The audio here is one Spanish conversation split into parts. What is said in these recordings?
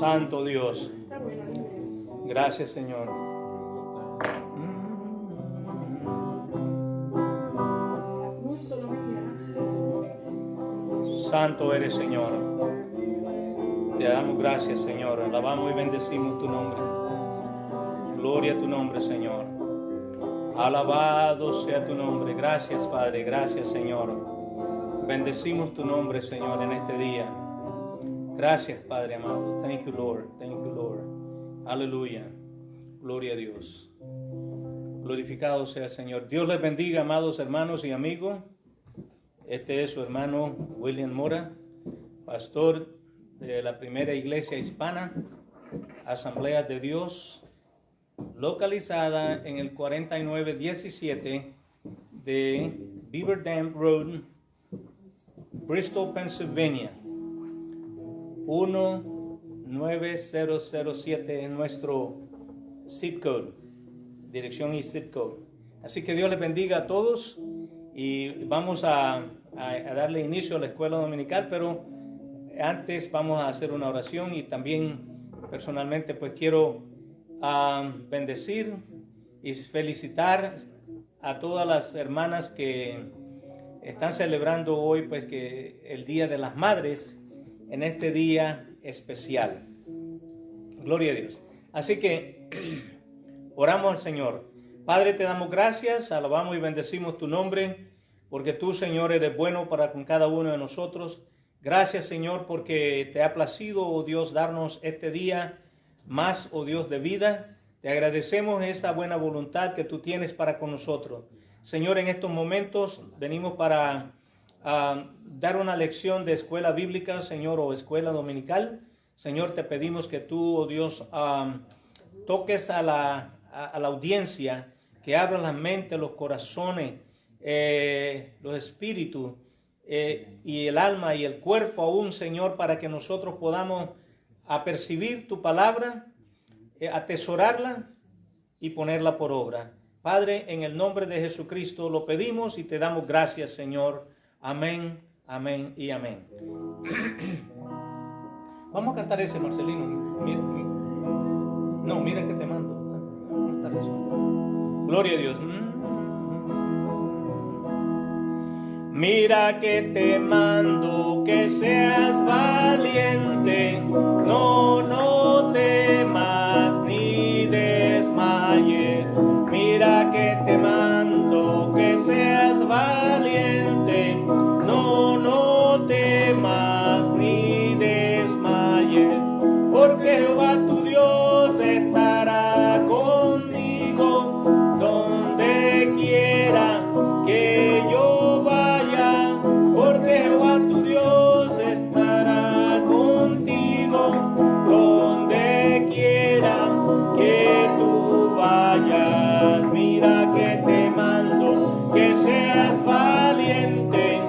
Santo Dios. Gracias, Señor. Santo eres, Señor. Te damos gracias, Señor. Alabamos y bendecimos tu nombre. Gloria a tu nombre, Señor. Alabado sea tu nombre. Gracias, Padre. Gracias, Señor. Bendecimos tu nombre, Señor, en este día. Gracias, Padre amado. Thank you, Lord. Thank you, Lord. Aleluya. Gloria a Dios. Glorificado sea el Señor. Dios les bendiga, amados hermanos y amigos. Este es su hermano William Mora, pastor de la primera iglesia hispana, Asamblea de Dios, localizada en el 4917 de Beaver Dam Road, Bristol, Pennsylvania. 19007 es nuestro zip code, dirección y zip code. Así que Dios les bendiga a todos y vamos a darle inicio a la escuela dominical, pero antes vamos a hacer una oración y también personalmente pues quiero bendecir y felicitar a todas las hermanas que están celebrando hoy pues que el Día de las Madres en este día especial. Gloria a Dios. Así que oramos al Señor. Padre, te damos gracias, alabamos y bendecimos tu nombre, porque tú, Señor, eres bueno para con cada uno de nosotros. Gracias, Señor, porque te ha placido, oh Dios, darnos este día más, oh Dios, de vida. Te agradecemos esa buena voluntad que tú tienes para con nosotros. Señor, en estos momentos venimos para dar una lección de escuela bíblica, Señor, o escuela dominical. Señor, te pedimos que tú, oh Dios, toques a la audiencia, que abra la mente, los corazones, los espíritus y el alma y el cuerpo aún, Señor, para que nosotros podamos apercibir tu palabra, atesorarla y ponerla por obra. Padre, en el nombre de Jesucristo lo pedimos y te damos gracias, Señor. Amén, amén y amén. Vamos a cantar ese, Marcelino. Mira que te mando. Gloria a Dios. Mira que te mando que seas valiente, no temas ni desmayes. Mira que te mando que seas valiente, no temas ni desmayes, porque Jehová tu Dios estará conmigo donde quiera que yo vaya, porque Jehová tu Dios estará contigo donde quiera que tú vayas. Mira que te mando que seas valiente,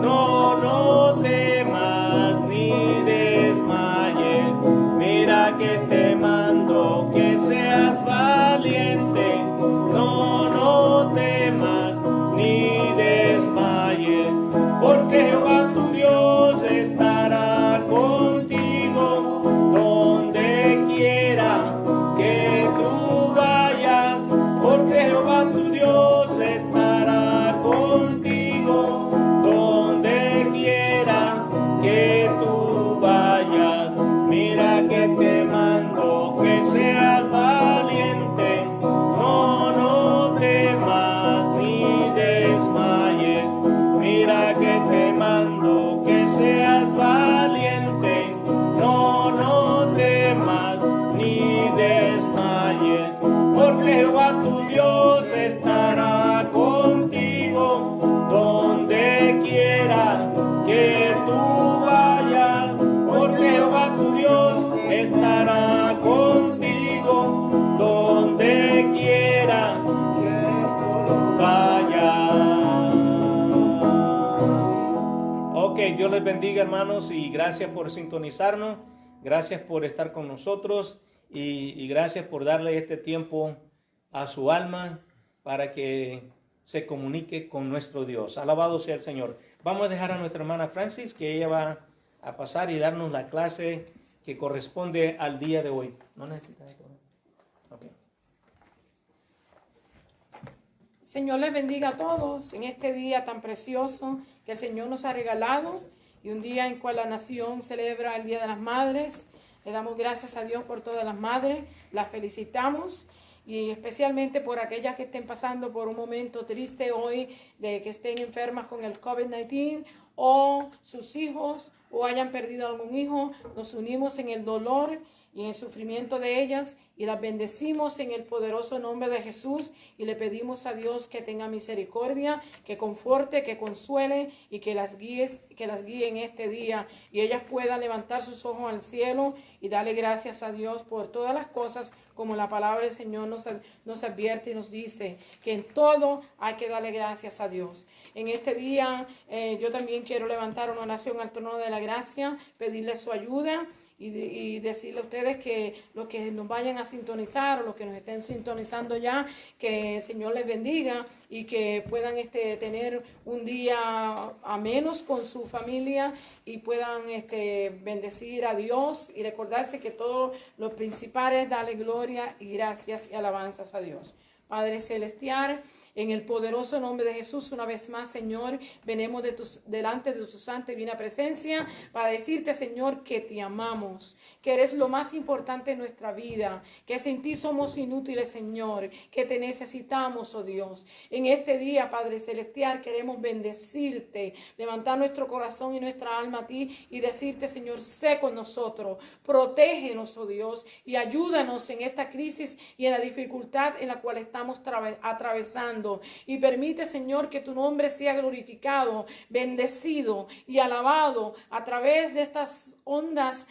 no temas ni desmayes. Mira que te mando que seas valiente, no temas ni desmayes, porque Jehová tu Dios estará contigo donde quiera que tú vayas, porque Jehová tu Dios estará contigo donde quiera que tú vayas. Mira que te mando que seas valiente, no temas ni desmayes. Mira que te mando que seas valiente, no temas ni desmayes, porque Jehová tu Dios estará contigo donde quiera que tú vayas, porque Jehová tu Dios estará contigo donde quiera que tú vayas. Ok, Dios les bendiga, hermanos, y gracias por sintonizarnos, gracias por estar con nosotros y gracias por darle este tiempo a su alma para que se comunique con nuestro Dios. Alabado sea el Señor. Vamos a dejar a nuestra hermana Francis, que ella va a pasar y darnos la clase que corresponde al día de hoy. ¿No necesitas esto? Okay. Señor les bendiga a todos en este día tan precioso que el Señor nos ha regalado y un día en cual la nación celebra el Día de las Madres. Le damos gracias a Dios por todas las madres, las felicitamos y especialmente por aquellas que estén pasando por un momento triste hoy, de que estén enfermas con el COVID-19 o sus hijos o hayan perdido algún hijo. Nos unimos en el dolor y en el sufrimiento de ellas y las bendecimos en el poderoso nombre de Jesús y le pedimos a Dios que tenga misericordia, que conforte, que consuele y que las guíe en este día y ellas puedan levantar sus ojos al cielo y darle gracias a Dios por todas las cosas, como la palabra del Señor nos advierte y nos dice que en todo hay que darle gracias a Dios. En este día yo también quiero levantar una oración al trono de la gracia, pedirle su ayuda y decirle a ustedes que los que nos vayan a sintonizar o los que nos estén sintonizando ya, que el Señor les bendiga y que puedan tener un día a menos con su familia y puedan bendecir a Dios y recordarse que todo lo principal es darle gloria y gracias y alabanzas a Dios. Padre Celestial, en el poderoso nombre de Jesús, una vez más, Señor, venimos delante de tu santa y divina presencia para decirte, Señor, que te amamos, que eres lo más importante en nuestra vida, que sin ti somos inútiles, Señor, que te necesitamos, oh Dios. En este día, Padre Celestial, queremos bendecirte, levantar nuestro corazón y nuestra alma a ti y decirte, Señor, sé con nosotros, protégenos, oh Dios, y ayúdanos en esta crisis y en la dificultad en la cual estamos atravesando. Y permite, Señor, que tu nombre sea glorificado, bendecido y alabado a través de estas ondas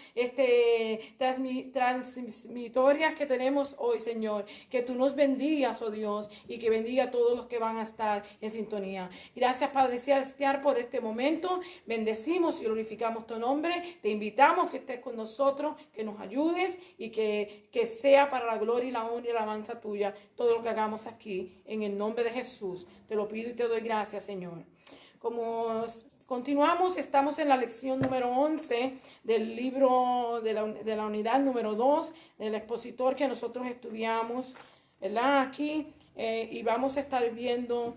transmitorias que tenemos hoy, Señor. Que tú nos bendigas, oh Dios, y que bendiga a todos los que van a estar en sintonía. Gracias, Padre Celestial, por este momento. Bendecimos y glorificamos tu nombre. Te invitamos que estés con nosotros, que nos ayudes y que sea para la gloria y la honra y la alabanza tuya todo lo que hagamos aquí, en el nombre de Jesús. Te lo pido y te doy gracias, Señor. Como continuamos, estamos en la lección número 11 del libro de la unidad número 2 del expositor que nosotros estudiamos, ¿verdad? Aquí. Y vamos a estar viendo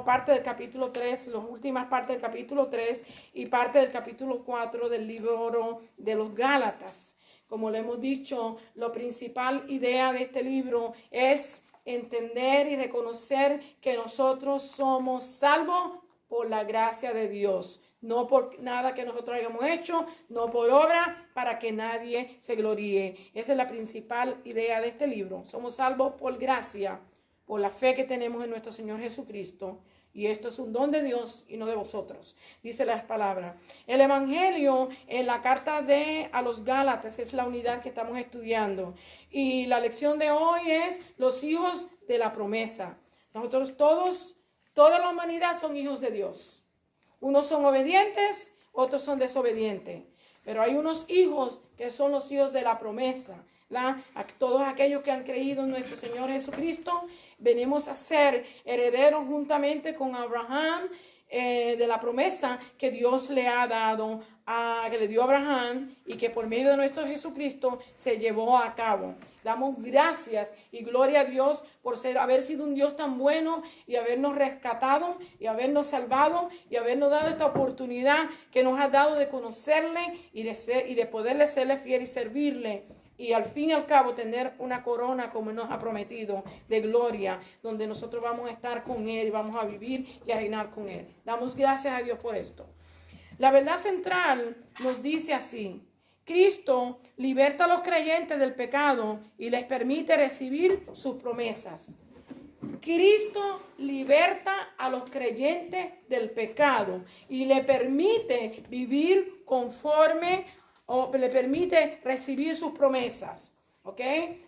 parte del capítulo 3, las últimas partes del capítulo 3 y parte del capítulo 4 del libro de los Gálatas. Como le hemos dicho, la principal idea de este libro es entender y reconocer que nosotros somos salvos por la gracia de Dios, no por nada que nosotros hayamos hecho, no por obra, para que nadie se gloríe. Esa es la principal idea de este libro. Somos salvos por gracia, por la fe que tenemos en nuestro Señor Jesucristo. Y esto es un don de Dios y no de vosotros, dice la palabra. El Evangelio en la carta a los Gálatas es la unidad que estamos estudiando. Y la lección de hoy es los hijos de la promesa. Nosotros toda la humanidad son hijos de Dios. Unos son obedientes, otros son desobedientes. Pero hay unos hijos que son los hijos de la promesa. A todos aquellos que han creído en nuestro Señor Jesucristo, venimos a ser herederos juntamente con Abraham de la promesa que Dios le ha dado, que le dio a Abraham y que por medio de nuestro Jesucristo se llevó a cabo. Damos gracias y gloria a Dios por haber sido un Dios tan bueno y habernos rescatado y habernos salvado y habernos dado esta oportunidad que nos ha dado de conocerle y de poderle serle fiel y servirle. Y al fin y al cabo tener una corona como nos ha prometido de gloria, donde nosotros vamos a estar con Él y vamos a vivir y a reinar con Él. Damos gracias a Dios por esto. La verdad central nos dice así: Cristo liberta a los creyentes del pecado y les permite recibir sus promesas. Cristo liberta a los creyentes del pecado y le permite vivir conforme o le permite recibir sus promesas. ¿Ok?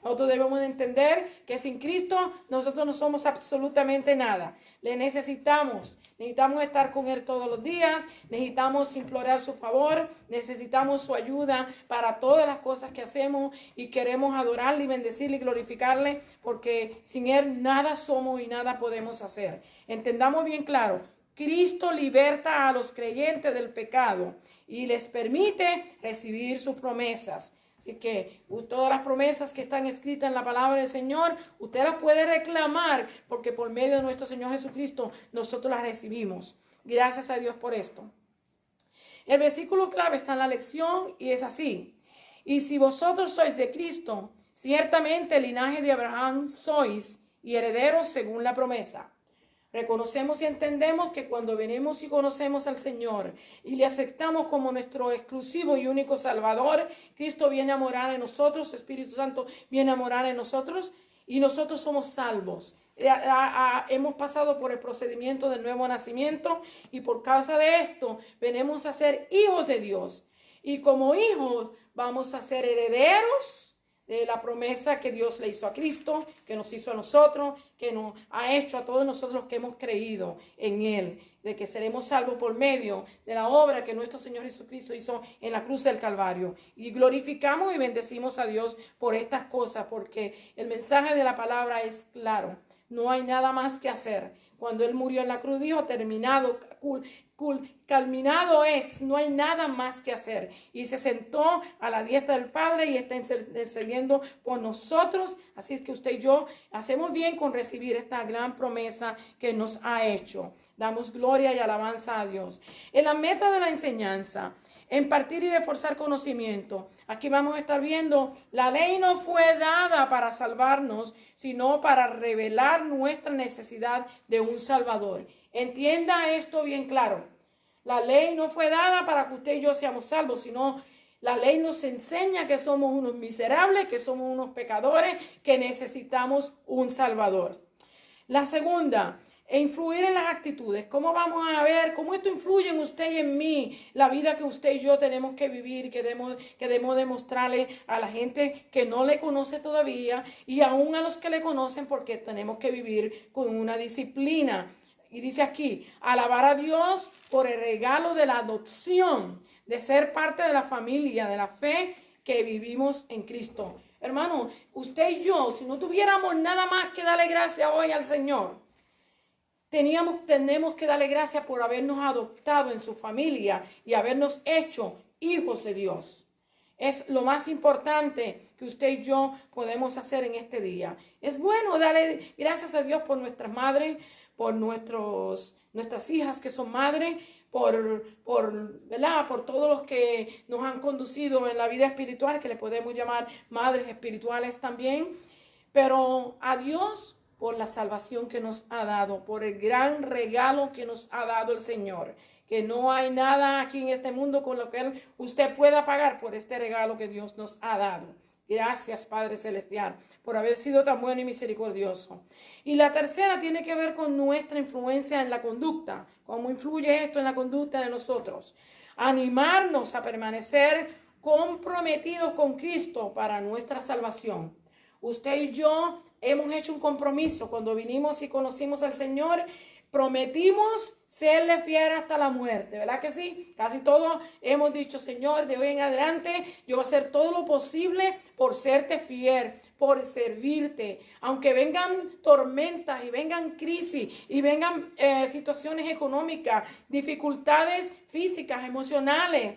Nosotros debemos de entender que sin Cristo nosotros no somos absolutamente nada. Le necesitamos estar con Él todos los días, necesitamos implorar su favor, necesitamos su ayuda para todas las cosas que hacemos y queremos adorarle y bendecirle y glorificarle, porque sin Él nada somos y nada podemos hacer. Entendamos bien claro, Cristo liberta a los creyentes del pecado y les permite recibir sus promesas. Así que todas las promesas que están escritas en la palabra del Señor, usted las puede reclamar porque por medio de nuestro Señor Jesucristo nosotros las recibimos. Gracias a Dios por esto. El versículo clave está en la lección y es así. Y si vosotros sois de Cristo, ciertamente el linaje de Abraham sois y herederos según la promesa. Reconocemos y entendemos que cuando venimos y conocemos al Señor y le aceptamos como nuestro exclusivo y único Salvador, Cristo viene a morar en nosotros, Espíritu Santo viene a morar en nosotros y nosotros somos salvos. Hemos pasado por el procedimiento del nuevo nacimiento y por causa de esto venimos a ser hijos de Dios. Y como hijos vamos a ser herederos de la promesa que Dios le hizo a Cristo, que nos hizo a nosotros, que nos ha hecho a todos nosotros que hemos creído en Él, de que seremos salvos por medio de la obra que nuestro Señor Jesucristo hizo en la cruz del Calvario. Y glorificamos y bendecimos a Dios por estas cosas, porque el mensaje de la palabra es claro. No hay nada más que hacer. Cuando Él murió en la cruz dijo, terminado, culminado es, no hay nada más que hacer. Y se sentó a la diestra del Padre y está intercediendo por nosotros. Así es que usted y yo hacemos bien con recibir esta gran promesa que nos ha hecho. Damos gloria y alabanza a Dios. En la meta de la enseñanza, impartir y reforzar conocimiento. Aquí vamos a estar viendo, la ley no fue dada para salvarnos, sino para revelar nuestra necesidad de un Salvador. Entienda esto bien claro. La ley no fue dada para que usted y yo seamos salvos, sino la ley nos enseña que somos unos miserables, que somos unos pecadores, que necesitamos un Salvador. La segunda, influir en las actitudes. ¿Cómo vamos a ver cómo esto influye en usted y en mí? La vida que usted y yo tenemos que vivir y que debemos demostrarle a la gente que no le conoce todavía y aún a los que le conocen, porque tenemos que vivir con una disciplina. Y dice aquí, alabar a Dios por el regalo de la adopción, de ser parte de la familia, de la fe que vivimos en Cristo. Hermano, usted y yo, si no tuviéramos nada más que darle gracias hoy al Señor, tenemos que darle gracias por habernos adoptado en su familia y habernos hecho hijos de Dios. Es lo más importante que usted y yo podemos hacer en este día. Es bueno darle gracias a Dios por nuestras madres, por nuestras hijas que son madres, por todos los que nos han conducido en la vida espiritual, que le podemos llamar madres espirituales también. Pero a Dios por la salvación que nos ha dado, por el gran regalo que nos ha dado el Señor, que no hay nada aquí en este mundo con lo que usted pueda pagar por este regalo que Dios nos ha dado. Gracias, Padre Celestial, por haber sido tan bueno y misericordioso. Y la tercera tiene que ver con nuestra influencia en la conducta. ¿Cómo influye esto en la conducta de nosotros? Animarnos a permanecer comprometidos con Cristo para nuestra salvación. Usted y yo hemos hecho un compromiso cuando vinimos y conocimos al Señor. Prometimos serle fiel hasta la muerte, ¿verdad que sí? Casi todos hemos dicho, Señor, de hoy en adelante yo voy a hacer todo lo posible por serte fiel, por servirte. Aunque vengan tormentas y vengan crisis y vengan situaciones económicas, dificultades físicas, emocionales,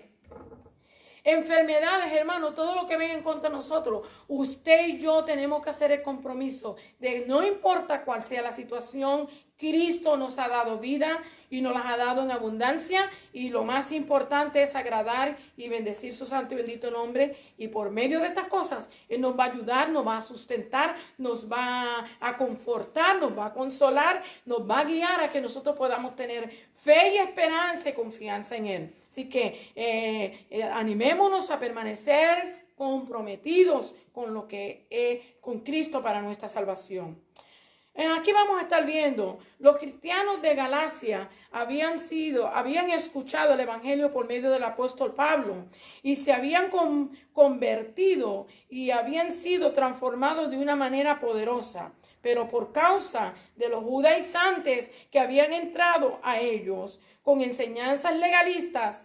enfermedades, hermano, todo lo que venga en contra de nosotros, usted y yo tenemos que hacer el compromiso de no importa cuál sea la situación, Cristo nos ha dado vida y nos las ha dado en abundancia, y lo más importante es agradar y bendecir su santo y bendito nombre, y por medio de estas cosas Él nos va a ayudar, nos va a sustentar, nos va a confortar, nos va a consolar, nos va a guiar a que nosotros podamos tener fe y esperanza y confianza en Él. Así que animémonos a permanecer comprometidos con lo que con Cristo para nuestra salvación. Aquí vamos a estar viendo, los cristianos de Galacia habían escuchado el evangelio por medio del apóstol Pablo y se habían convertido y habían sido transformados de una manera poderosa. Pero por causa de los judaizantes que habían entrado a ellos con enseñanzas legalistas,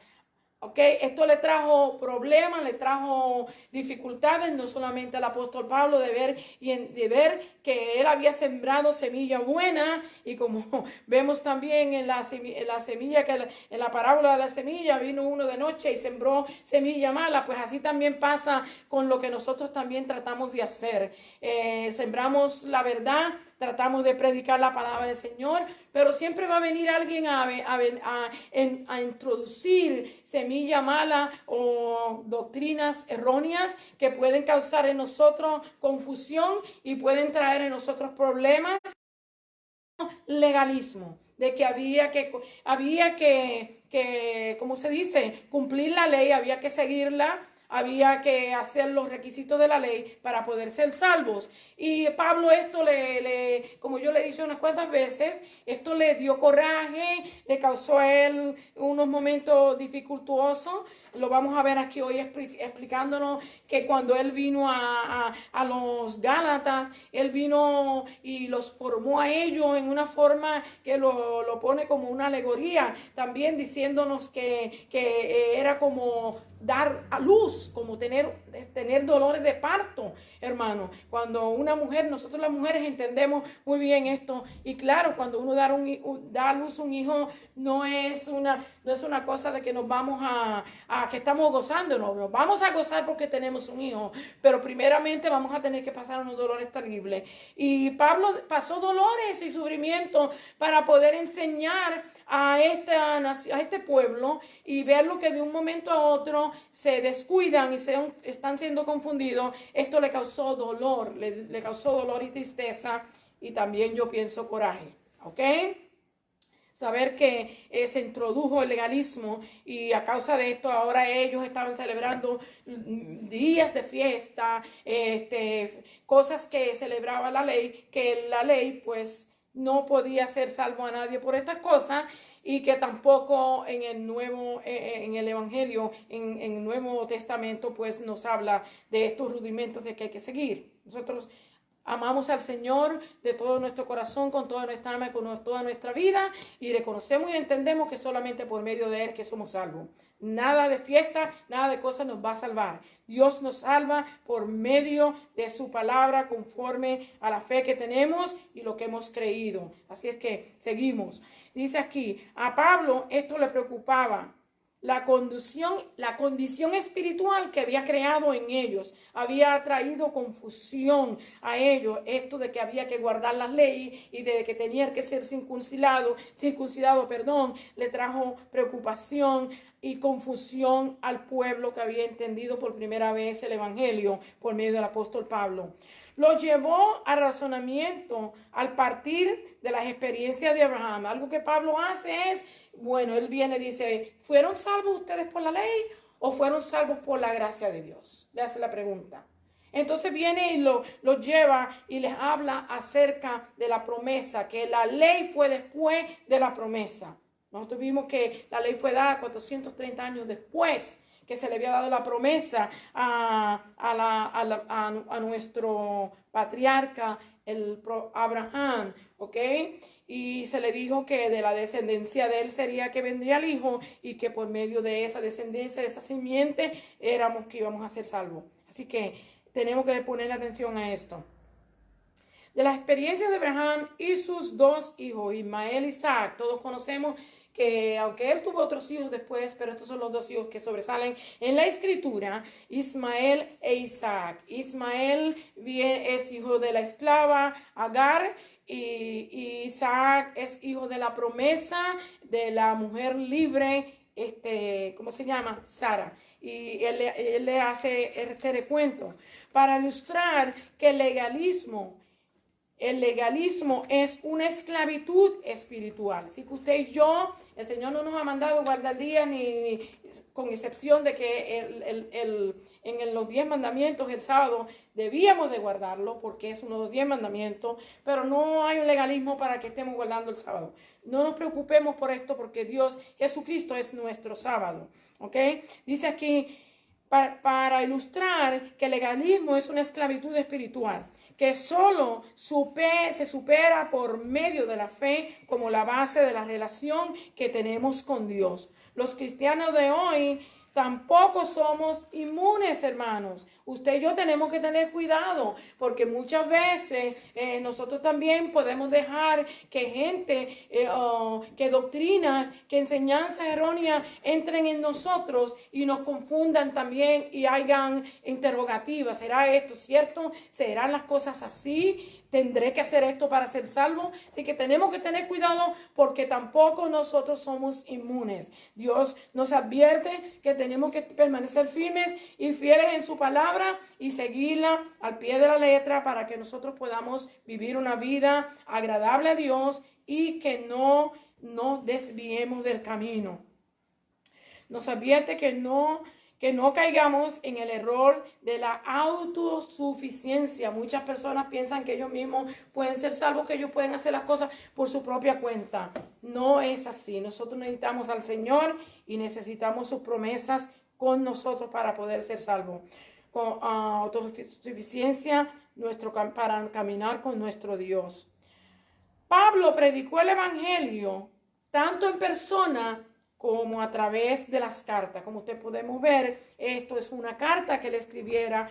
¿Ok? Esto le trajo problemas, le trajo dificultades, no solamente al apóstol Pablo, de ver que él había sembrado semilla buena, y como vemos también en la semilla, que en la parábola de la semilla, vino uno de noche y sembró semilla mala. Pues así también pasa con lo que nosotros también tratamos de hacer. Sembramos la verdad, tratamos de predicar la palabra del Señor, pero siempre va a venir alguien a introducir semilla mala o doctrinas erróneas que pueden causar en nosotros confusión y pueden traer en nosotros problemas. Legalismo, de que había que, ¿cómo se dice? Cumplir la ley, había que seguirla, había que hacer los requisitos de la ley para poder ser salvos. Y Pablo esto como yo le he dicho unas cuantas veces, esto le dio coraje, le causó a él unos momentos dificultuosos. Lo vamos a ver aquí hoy explicándonos que cuando él vino a los Gálatas, él vino y los formó a ellos en una forma que lo pone como una alegoría, también diciéndonos que era como dar a luz, como tener dolores de parto, hermano. Cuando una mujer, nosotros las mujeres entendemos muy bien esto, y claro, cuando uno da a luz un hijo, no es una cosa de que nos vamos que estamos gozando, no, nos vamos a gozar porque tenemos un hijo, pero primeramente vamos a tener que pasar unos dolores terribles. Y Pablo pasó dolores y sufrimientos para poder enseñar a este pueblo, y verlo que de un momento a otro se descuidan y están siendo confundidos. Esto le causó dolor, le causó dolor y tristeza, y también yo pienso coraje, ¿ok? Saber que se introdujo el legalismo, y a causa de esto ahora ellos estaban celebrando días de fiesta, cosas que celebraba la ley, que la ley pues no podía ser salvo a nadie por estas cosas, y que tampoco en el Evangelio, en el Nuevo Testamento, pues nos habla de estos rudimentos de que hay que seguir. Nosotros amamos al Señor de todo nuestro corazón, con toda nuestra alma y con toda nuestra vida, y reconocemos y entendemos que solamente por medio de Él que somos salvos. Nada de fiesta, nada de cosas nos va a salvar. Dios nos salva por medio de su palabra, conforme a la fe que tenemos y lo que hemos creído. Así es que seguimos. Dice aquí, a Pablo esto le preocupaba. La condición espiritual que había creado en ellos había traído confusión a ellos. Esto de que había que guardar las leyes y de que tenía que ser circuncidado, le trajo preocupación y confusión al pueblo que había entendido por primera vez el Evangelio por medio del apóstol Pablo. Lo llevó a razonamiento al partir de las experiencias de Abraham. Algo que Pablo hace es, bueno, él viene y dice, ¿fueron salvos ustedes por la ley o fueron salvos por la gracia de Dios? Le hace la pregunta. Entonces viene y lo lleva y les habla acerca de la promesa, que la ley fue después de la promesa. Nosotros vimos que la ley fue dada 430 años después que se le había dado la promesa a nuestro patriarca, Abraham, ¿ok? Y se le dijo que de la descendencia de él sería que vendría el hijo, y que por medio de esa descendencia, de esa simiente, que íbamos a ser salvos. Así que tenemos que poner atención a esto. De las experiencias de Abraham y sus dos hijos, Ismael y Isaac, todos conocemos que aunque él tuvo otros hijos después, pero estos son los dos hijos que sobresalen en la escritura, Ismael e Isaac. Ismael es hijo de la esclava Agar, y Isaac es hijo de la promesa de la mujer libre, ¿cómo se llama? Sara. Y él le hace este recuento para ilustrar que el legalismo es una esclavitud espiritual. Así que usted y yo, el Señor no nos ha mandado guardar días, ni con excepción de que en los 10 mandamientos el sábado debíamos de guardarlo, porque es uno de los 10 mandamientos, pero no hay un legalismo para que estemos guardando el sábado. No nos preocupemos por esto, porque Jesucristo es nuestro sábado. ¿Ok? Dice aquí, para ilustrar que el legalismo es una esclavitud espiritual, que solo se supera por medio de la fe como la base de la relación que tenemos con Dios. Los cristianos de hoy tampoco somos inmunes, hermanos. Usted y yo tenemos que tener cuidado porque muchas veces nosotros también podemos dejar que gente, que doctrinas, que enseñanzas erróneas entren en nosotros y nos confundan también y hagan interrogativas. ¿Será esto cierto? ¿Serán las cosas así? ¿Tendré que hacer esto para ser salvo? Así que tenemos que tener cuidado porque tampoco nosotros somos inmunes. Dios nos advierte que tenemos que permanecer firmes y fieles en su palabra y seguirla al pie de la letra para que nosotros podamos vivir una vida agradable a Dios y que no nos desviemos del camino. Nos advierte que no caigamos en el error de la autosuficiencia. Muchas personas piensan que ellos mismos pueden ser salvos, que ellos pueden hacer las cosas por su propia cuenta. No es así. Nosotros necesitamos al Señor y necesitamos sus promesas con nosotros para poder ser salvos. Con autosuficiencia para caminar con nuestro Dios. Pablo predicó el Evangelio tanto en persona como a través de las cartas. Como ustedes podemos ver, esto es una carta que le escribiera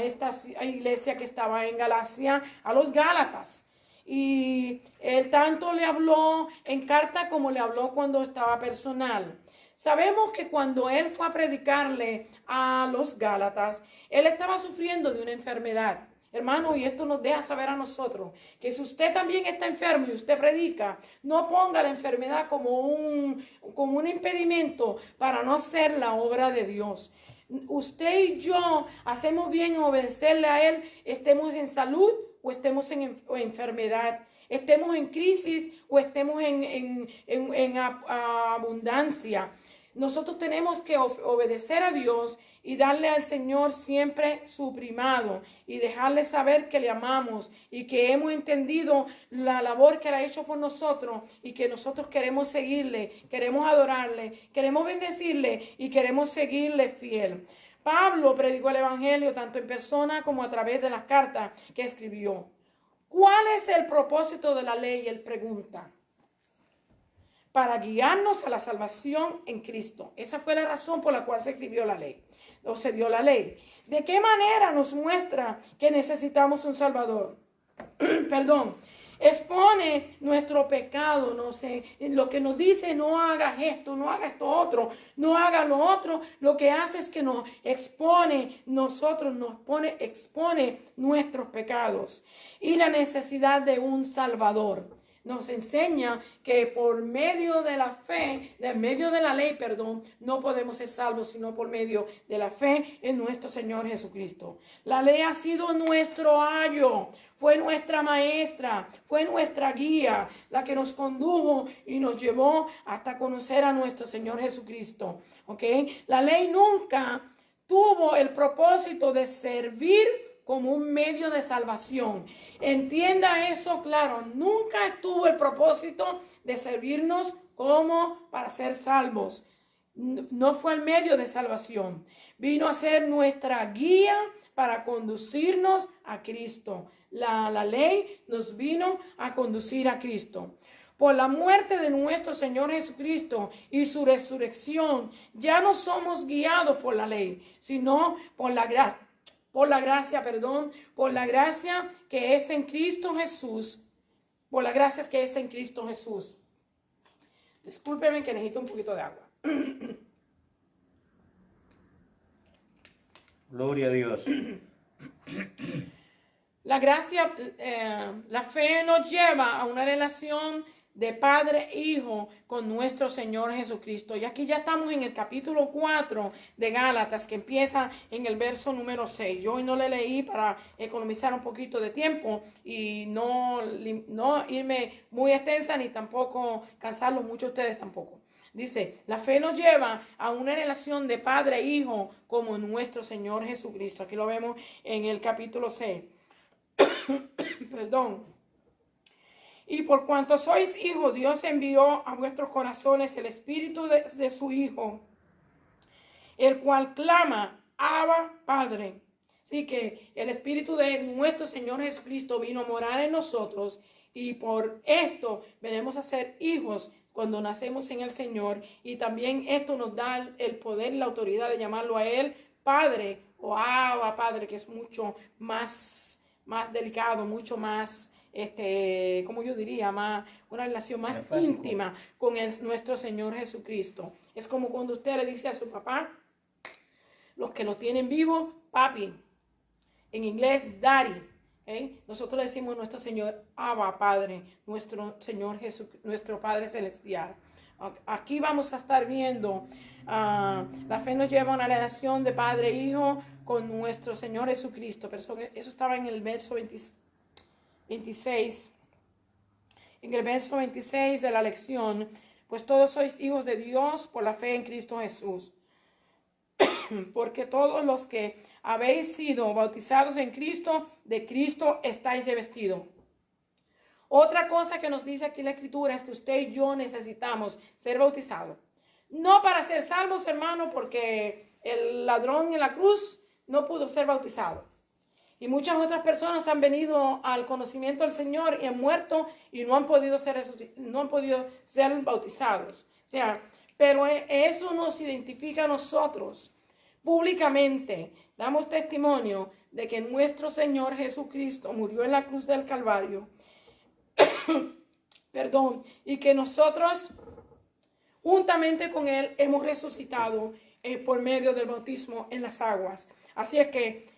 esta iglesia que estaba en Galacia, a los Gálatas. Y él tanto le habló en carta como le habló cuando estaba personal. Sabemos que cuando él fue a predicarle a los Gálatas, él estaba sufriendo de una enfermedad. Hermano, y esto nos deja saber a nosotros que si usted también está enfermo y usted predica, no ponga la enfermedad como un impedimento para no hacer la obra de Dios. Usted y yo hacemos bien en obedecerle a Él, estemos en salud o estemos en enfermedad, estemos en crisis o estemos en abundancia. Nosotros tenemos que obedecer a Dios y darle al Señor siempre su primado y dejarle saber que le amamos y que hemos entendido la labor que Él ha hecho por nosotros y que nosotros queremos seguirle, queremos adorarle, queremos bendecirle y queremos seguirle fiel. Pablo predicó el Evangelio tanto en persona como a través de las cartas que escribió. ¿Cuál es el propósito de la ley? Él pregunta. Para guiarnos a la salvación en Cristo. Esa fue la razón por la cual se escribió la ley, o se dio la ley. ¿De qué manera nos muestra que necesitamos un Salvador? Perdón. Expone nuestro pecado, no sé, lo que nos dice no hagas esto, no hagas esto otro, no hagas lo otro, lo que hace es que nos expone expone nuestros pecados y la necesidad de un Salvador. Nos enseña que por medio de la fe, en medio de la ley, no podemos ser salvos, sino por medio de la fe en nuestro Señor Jesucristo. La ley ha sido nuestro ayo, fue nuestra maestra, fue nuestra guía, la que nos condujo y nos llevó hasta conocer a nuestro Señor Jesucristo. ¿Ok? La ley nunca tuvo el propósito de servir como un medio de salvación. Entienda eso claro, nunca tuvo el propósito de servirnos como para ser salvos. No fue el medio de salvación. Vino a ser nuestra guía para conducirnos a Cristo. La ley nos vino a conducir a Cristo. Por la muerte de nuestro Señor Jesucristo y su resurrección, ya no somos guiados por la ley, sino por la gracia. Por la gracia que es en Cristo Jesús. Por la gracia que es en Cristo Jesús. Discúlpeme que necesito un poquito de agua. Gloria a Dios. La gracia, la fe nos lleva a una relación de padre e hijo con nuestro Señor Jesucristo. Y aquí ya estamos en el capítulo 4 de Gálatas, que empieza en el verso número 6. Yo hoy no le leí para economizar un poquito de tiempo y no irme muy extensa ni tampoco cansarlos mucho a ustedes tampoco. Dice, la fe nos lleva a una relación de padre e hijo como nuestro Señor Jesucristo. Aquí lo vemos en el capítulo 6. Perdón. Y por cuanto sois hijos, Dios envió a vuestros corazones el espíritu de su Hijo, el cual clama, Abba, Padre. Así que el Espíritu de nuestro Señor Jesucristo vino a morar en nosotros y por esto venimos a ser hijos cuando nacemos en el Señor, y también esto nos da el poder y la autoridad de llamarlo a Él Padre o Abba Padre, que es mucho más delicado, mucho más, como yo diría, una relación más íntima con nuestro Señor Jesucristo. Es como cuando usted le dice a su papá, los que lo tienen vivo, papi, en inglés, daddy. ¿Okay? Nosotros le decimos a nuestro Señor, Abba Padre, nuestro Señor Jesús, nuestro Padre Celestial. Aquí vamos a estar viendo, la fe nos lleva a una relación de Padre e Hijo con nuestro Señor Jesucristo. Pero eso estaba en el verso 26. En el verso 26 de la lección, pues todos sois hijos de Dios por la fe en Cristo Jesús. Porque todos los que habéis sido bautizados en Cristo, de Cristo estáis revestidos. Otra cosa que nos dice aquí la Escritura es que usted y yo necesitamos ser bautizados. No para ser salvos, hermano, porque el ladrón en la cruz no pudo ser bautizado. Y muchas otras personas han venido al conocimiento del Señor y han muerto y no han podido ser bautizados. O sea, pero eso nos identifica a nosotros. Públicamente damos testimonio de que nuestro Señor Jesucristo murió en la cruz del Calvario. Perdón, y que nosotros juntamente con Él hemos resucitado por medio del bautismo en las aguas. Así es que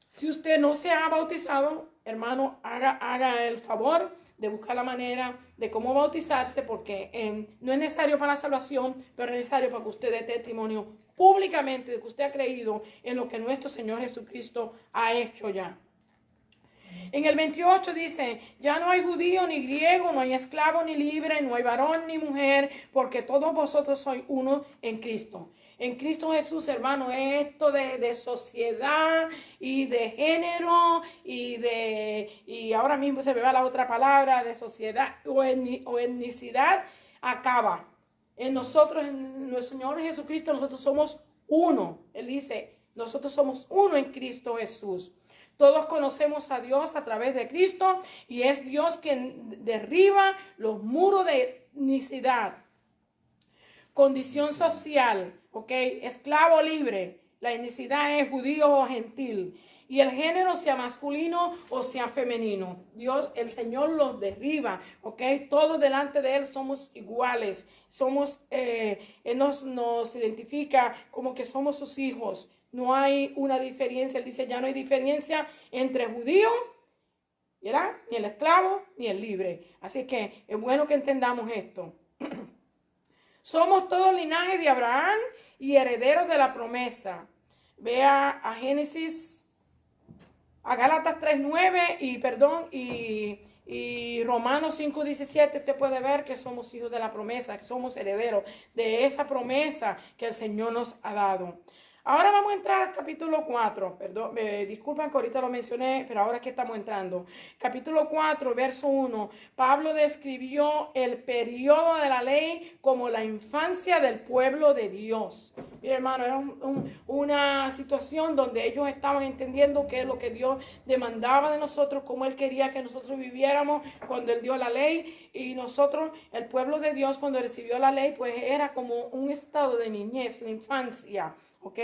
si usted no se ha bautizado, hermano, haga el favor de buscar la manera de cómo bautizarse, porque no es necesario para la salvación, pero es necesario para que usted dé testimonio públicamente de que usted ha creído en lo que nuestro Señor Jesucristo ha hecho ya. En el 28 dice, ya no hay judío ni griego, no hay esclavo ni libre, no hay varón ni mujer, porque todos vosotros sois uno en Cristo. En Cristo Jesús, hermano, esto de sociedad y de género y ahora mismo se me va la otra palabra de sociedad o etnicidad, acaba. En nosotros, en nuestro Señor Jesucristo, nosotros somos uno. Él dice, nosotros somos uno en Cristo Jesús. Todos conocemos a Dios a través de Cristo y es Dios quien derriba los muros de etnicidad. Condición social, ¿ok? Esclavo libre. La etnicidad es judío o gentil. Y el género, sea masculino o sea femenino. Dios, el Señor los derriba, ¿ok? Todos delante de Él somos iguales. Él nos identifica como que somos sus hijos. No hay una diferencia. Él dice, ya no hay diferencia entre judío, ¿verdad? Ni el esclavo, ni el libre. Así que es bueno que entendamos esto. Somos todos linaje de Abraham y herederos de la promesa. Vea a Génesis, a Gálatas 3:9 y Romanos 5:17. Usted puede ver que somos hijos de la promesa, que somos herederos de esa promesa que el Señor nos ha dado. Ahora vamos a entrar al capítulo 4. Perdón, disculpen que ahorita lo mencioné, pero ahora es que estamos entrando. Capítulo 4, verso 1. Pablo describió el periodo de la ley como la infancia del pueblo de Dios. Mira, hermano, era una situación donde ellos estaban entendiendo qué es lo que Dios demandaba de nosotros, cómo Él quería que nosotros viviéramos cuando Él dio la ley. Y nosotros, el pueblo de Dios, cuando recibió la ley, pues era como un estado de niñez, una infancia. ¿Ok?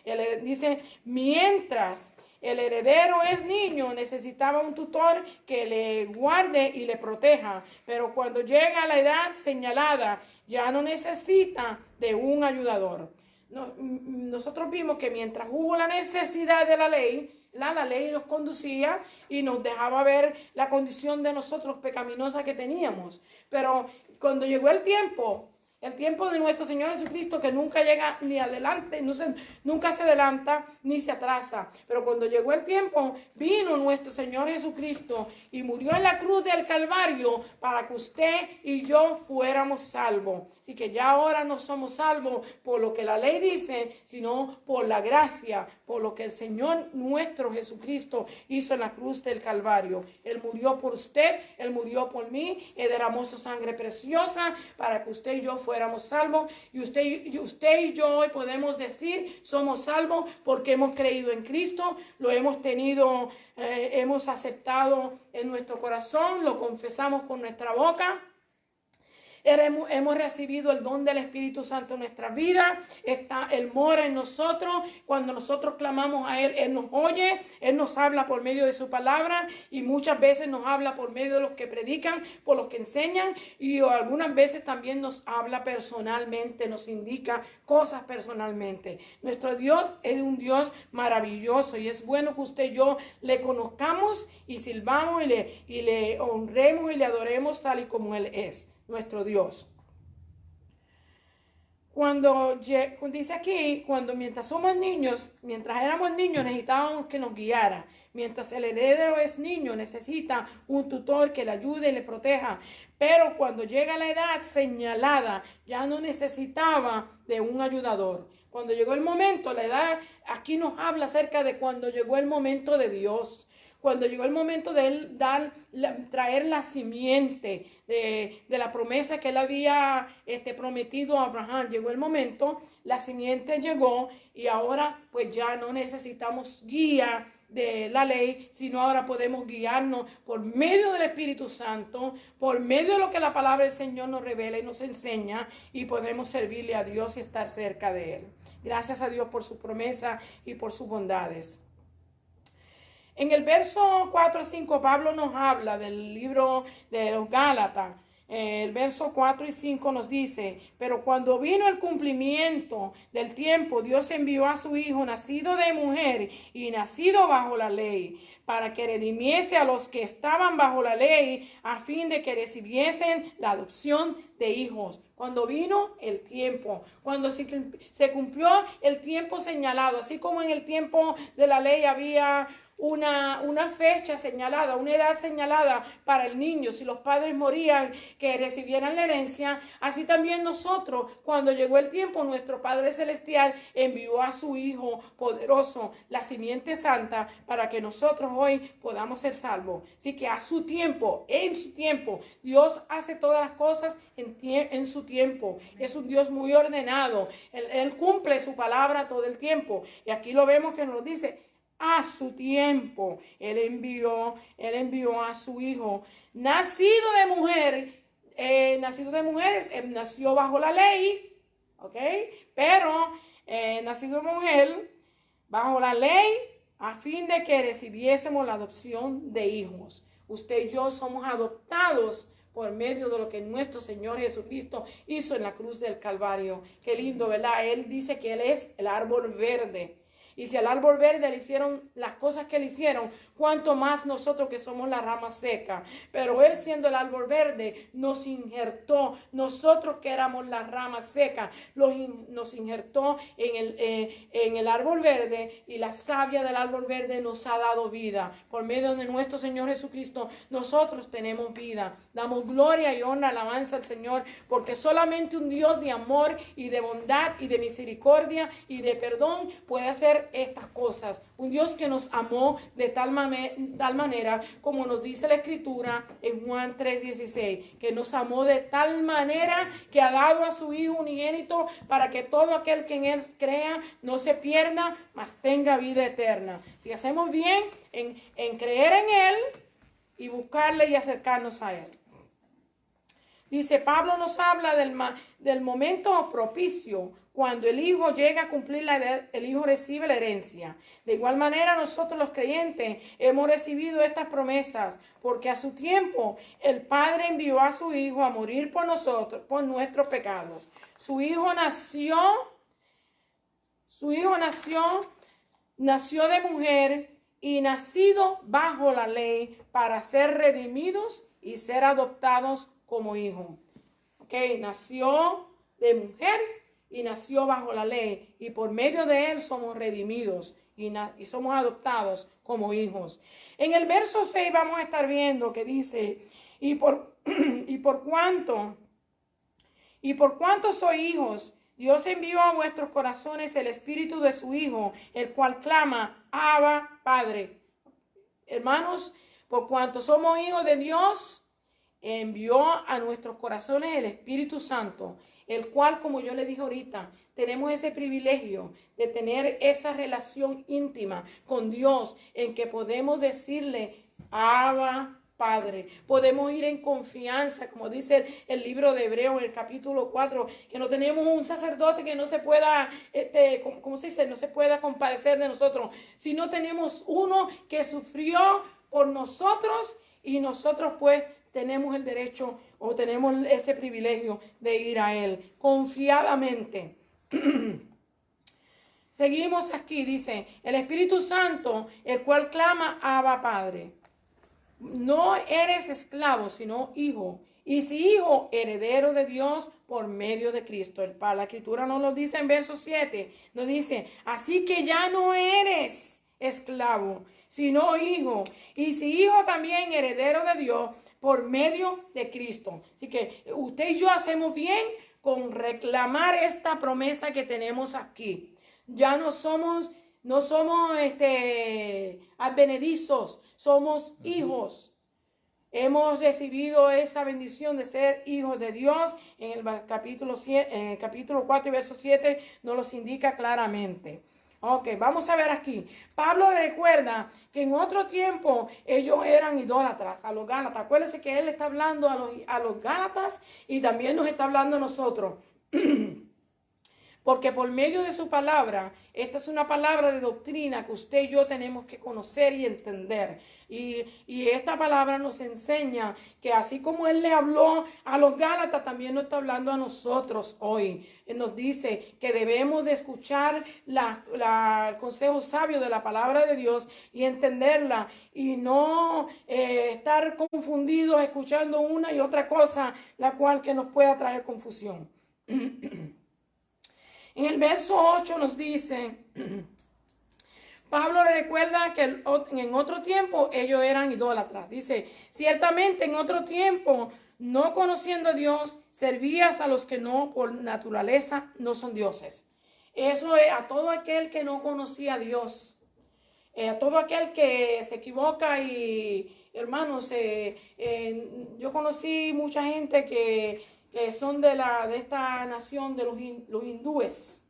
Él dice, mientras el heredero es niño, necesitaba un tutor que le guarde y le proteja. Pero cuando llega a la edad señalada, ya no necesita de un ayudador. Nosotros vimos que mientras hubo la necesidad de la ley nos conducía y nos dejaba ver la condición de nosotros pecaminosa que teníamos. Pero cuando llegó el tiempo de nuestro Señor Jesucristo, que nunca llega ni adelante, nunca se adelanta ni se atrasa. Pero cuando llegó el tiempo, vino nuestro Señor Jesucristo y murió en la cruz del Calvario para que usted y yo fuéramos salvos. Así que ya ahora no somos salvos por lo que la ley dice, sino por la gracia, por lo que el Señor nuestro Jesucristo hizo en la cruz del Calvario. Él murió por usted, Él murió por mí, Él derramó su sangre preciosa para que usted y yo fuéramos fuéramos salvos. Y usted y yo hoy podemos decir, somos salvos porque hemos creído en Cristo, lo hemos tenido, hemos aceptado en nuestro corazón, lo confesamos con nuestra boca. Hemos recibido el don del Espíritu Santo en nuestra vida. Él mora en nosotros. Cuando nosotros clamamos a Él, Él nos oye. Él nos habla por medio de su palabra. Y muchas veces nos habla por medio de los que predican, por los que enseñan. Y algunas veces también nos habla personalmente, nos indica cosas personalmente. Nuestro Dios es un Dios maravilloso. Y es bueno que usted y yo le conozcamos y sirvamos y le honremos y le adoremos tal y como Él es. Nuestro Dios. Dice aquí, mientras somos niños, mientras éramos niños necesitábamos que nos guiara. Mientras el heredero es niño, necesita un tutor que le ayude y le proteja. Pero cuando llega la edad señalada, ya no necesitaba de un ayudador. Cuando llegó el momento, la edad, aquí nos habla acerca de cuando llegó el momento de Dios. Cuando llegó el momento de él traer la simiente de la promesa que él había prometido a Abraham, llegó el momento, la simiente llegó y ahora pues ya no necesitamos guía de la ley, sino ahora podemos guiarnos por medio del Espíritu Santo, por medio de lo que la palabra del Señor nos revela y nos enseña, y podemos servirle a Dios y estar cerca de Él. Gracias a Dios por su promesa y por sus bondades. En el verso 4 y 5, Pablo nos habla del libro de los Gálatas. El verso 4 y 5 nos dice: pero cuando vino el cumplimiento del tiempo, Dios envió a su Hijo, nacido de mujer y nacido bajo la ley, para que redimiese a los que estaban bajo la ley, a fin de que recibiesen la adopción de hijos. Cuando vino el tiempo, cuando se cumplió el tiempo señalado, así como en el tiempo de la ley había una fecha señalada, una edad señalada para el niño, si los padres morían, que recibieran la herencia, así también nosotros, cuando llegó el tiempo, nuestro Padre Celestial envió a su Hijo poderoso, la simiente santa, para que nosotros hoy podamos ser salvos. Así que a su tiempo, en su tiempo, Dios hace todas las cosas en su tiempo. Es un Dios muy ordenado. Él cumple su palabra todo el tiempo. Y aquí lo vemos que nos dice: a su tiempo, Él envió a su Hijo, nacido de mujer, nació bajo la ley, ¿ok? Pero nacido de mujer, bajo la ley, a fin de que recibiésemos la adopción de hijos. Usted y yo somos adoptados por medio de lo que nuestro Señor Jesucristo hizo en la cruz del Calvario. Qué lindo, ¿verdad? Él dice que Él es el árbol verde. Y si al árbol verde le hicieron las cosas que le hicieron, cuánto más nosotros que somos la rama seca. Pero Él, siendo el árbol verde, nos injertó. Nosotros que éramos la rama seca, nos injertó en el árbol verde, y la savia del árbol verde nos ha dado vida. Por medio de nuestro Señor Jesucristo, nosotros tenemos vida. Damos gloria y honra, alabanza al Señor, porque solamente un Dios de amor y de bondad y de misericordia y de perdón puede hacer estas cosas. Un Dios que nos amó de tal manera, como nos dice la Escritura en Juan 3:16, que nos amó de tal manera que ha dado a su Hijo unigénito, para que todo aquel que en Él crea no se pierda, mas tenga vida eterna. Si hacemos bien en creer en Él y buscarle y acercarnos a Él. Dice, Pablo nos habla del momento propicio, cuando el Hijo llega a cumplir la edad, el Hijo recibe la herencia. De igual manera, nosotros los creyentes hemos recibido estas promesas, porque a su tiempo el Padre envió a su Hijo a morir por nosotros, por nuestros pecados. Su Hijo nació de mujer y nacido bajo la ley, para ser redimidos y ser adoptados como hijo. Ok, nació de mujer y nació bajo la ley, y por medio de él somos redimidos y somos adoptados como hijos. En el verso 6 vamos a estar viendo que dice: y por cuanto sois hijos, Dios envió a vuestros corazones el espíritu de su Hijo, el cual clama: Abba, Padre. Hermanos, por cuanto somos hijos de Dios, envió a nuestros corazones el Espíritu Santo, el cual, como yo le dije ahorita, tenemos ese privilegio de tener esa relación íntima con Dios en que podemos decirle, Abba, Padre. Podemos ir en confianza, como dice el libro de Hebreo en el capítulo 4, que no tenemos un sacerdote que no se pueda, ¿cómo se dice? No se pueda compadecer de nosotros, sino tenemos uno que sufrió por nosotros y nosotros pues tenemos el derecho o tenemos ese privilegio de ir a Él confiadamente. Seguimos aquí, dice, el Espíritu Santo, el cual clama, Abba, Padre. No eres esclavo, sino hijo. Y si hijo, heredero de Dios por medio de Cristo. La Escritura nos lo dice en verso 7. Nos dice, así que ya no eres esclavo, sino hijo. Y si hijo, también heredero de Dios por medio de Cristo. Así que usted y yo hacemos bien con reclamar esta promesa que tenemos aquí. Ya no somos advenedizos, somos hijos. Hemos recibido esa bendición de ser hijos de Dios. En el capítulo 4 y verso 7 nos los indica claramente. Ok, vamos a ver aquí. Pablo recuerda que en otro tiempo ellos eran idólatras, a los Gálatas. Acuérdense que él está hablando a los Gálatas y también nos está hablando a nosotros. Porque por medio de su palabra, esta es una palabra de doctrina que usted y yo tenemos que conocer y entender. Y esta palabra nos enseña que así como Él le habló a los Gálatas, también nos está hablando a nosotros hoy. Él nos dice que debemos de escuchar el consejo sabio de la palabra de Dios y entenderla y no estar confundidos escuchando una y otra cosa, la cual que nos pueda traer confusión. En el verso 8 nos dice, Pablo recuerda que en otro tiempo ellos eran idólatras. Dice, ciertamente en otro tiempo, no conociendo a Dios, servías a los que no por naturaleza no son dioses. Eso es a todo aquel que no conocía a Dios, a todo aquel que se equivoca y, hermanos, yo conocí mucha gente que son de esta nación de los hindúes.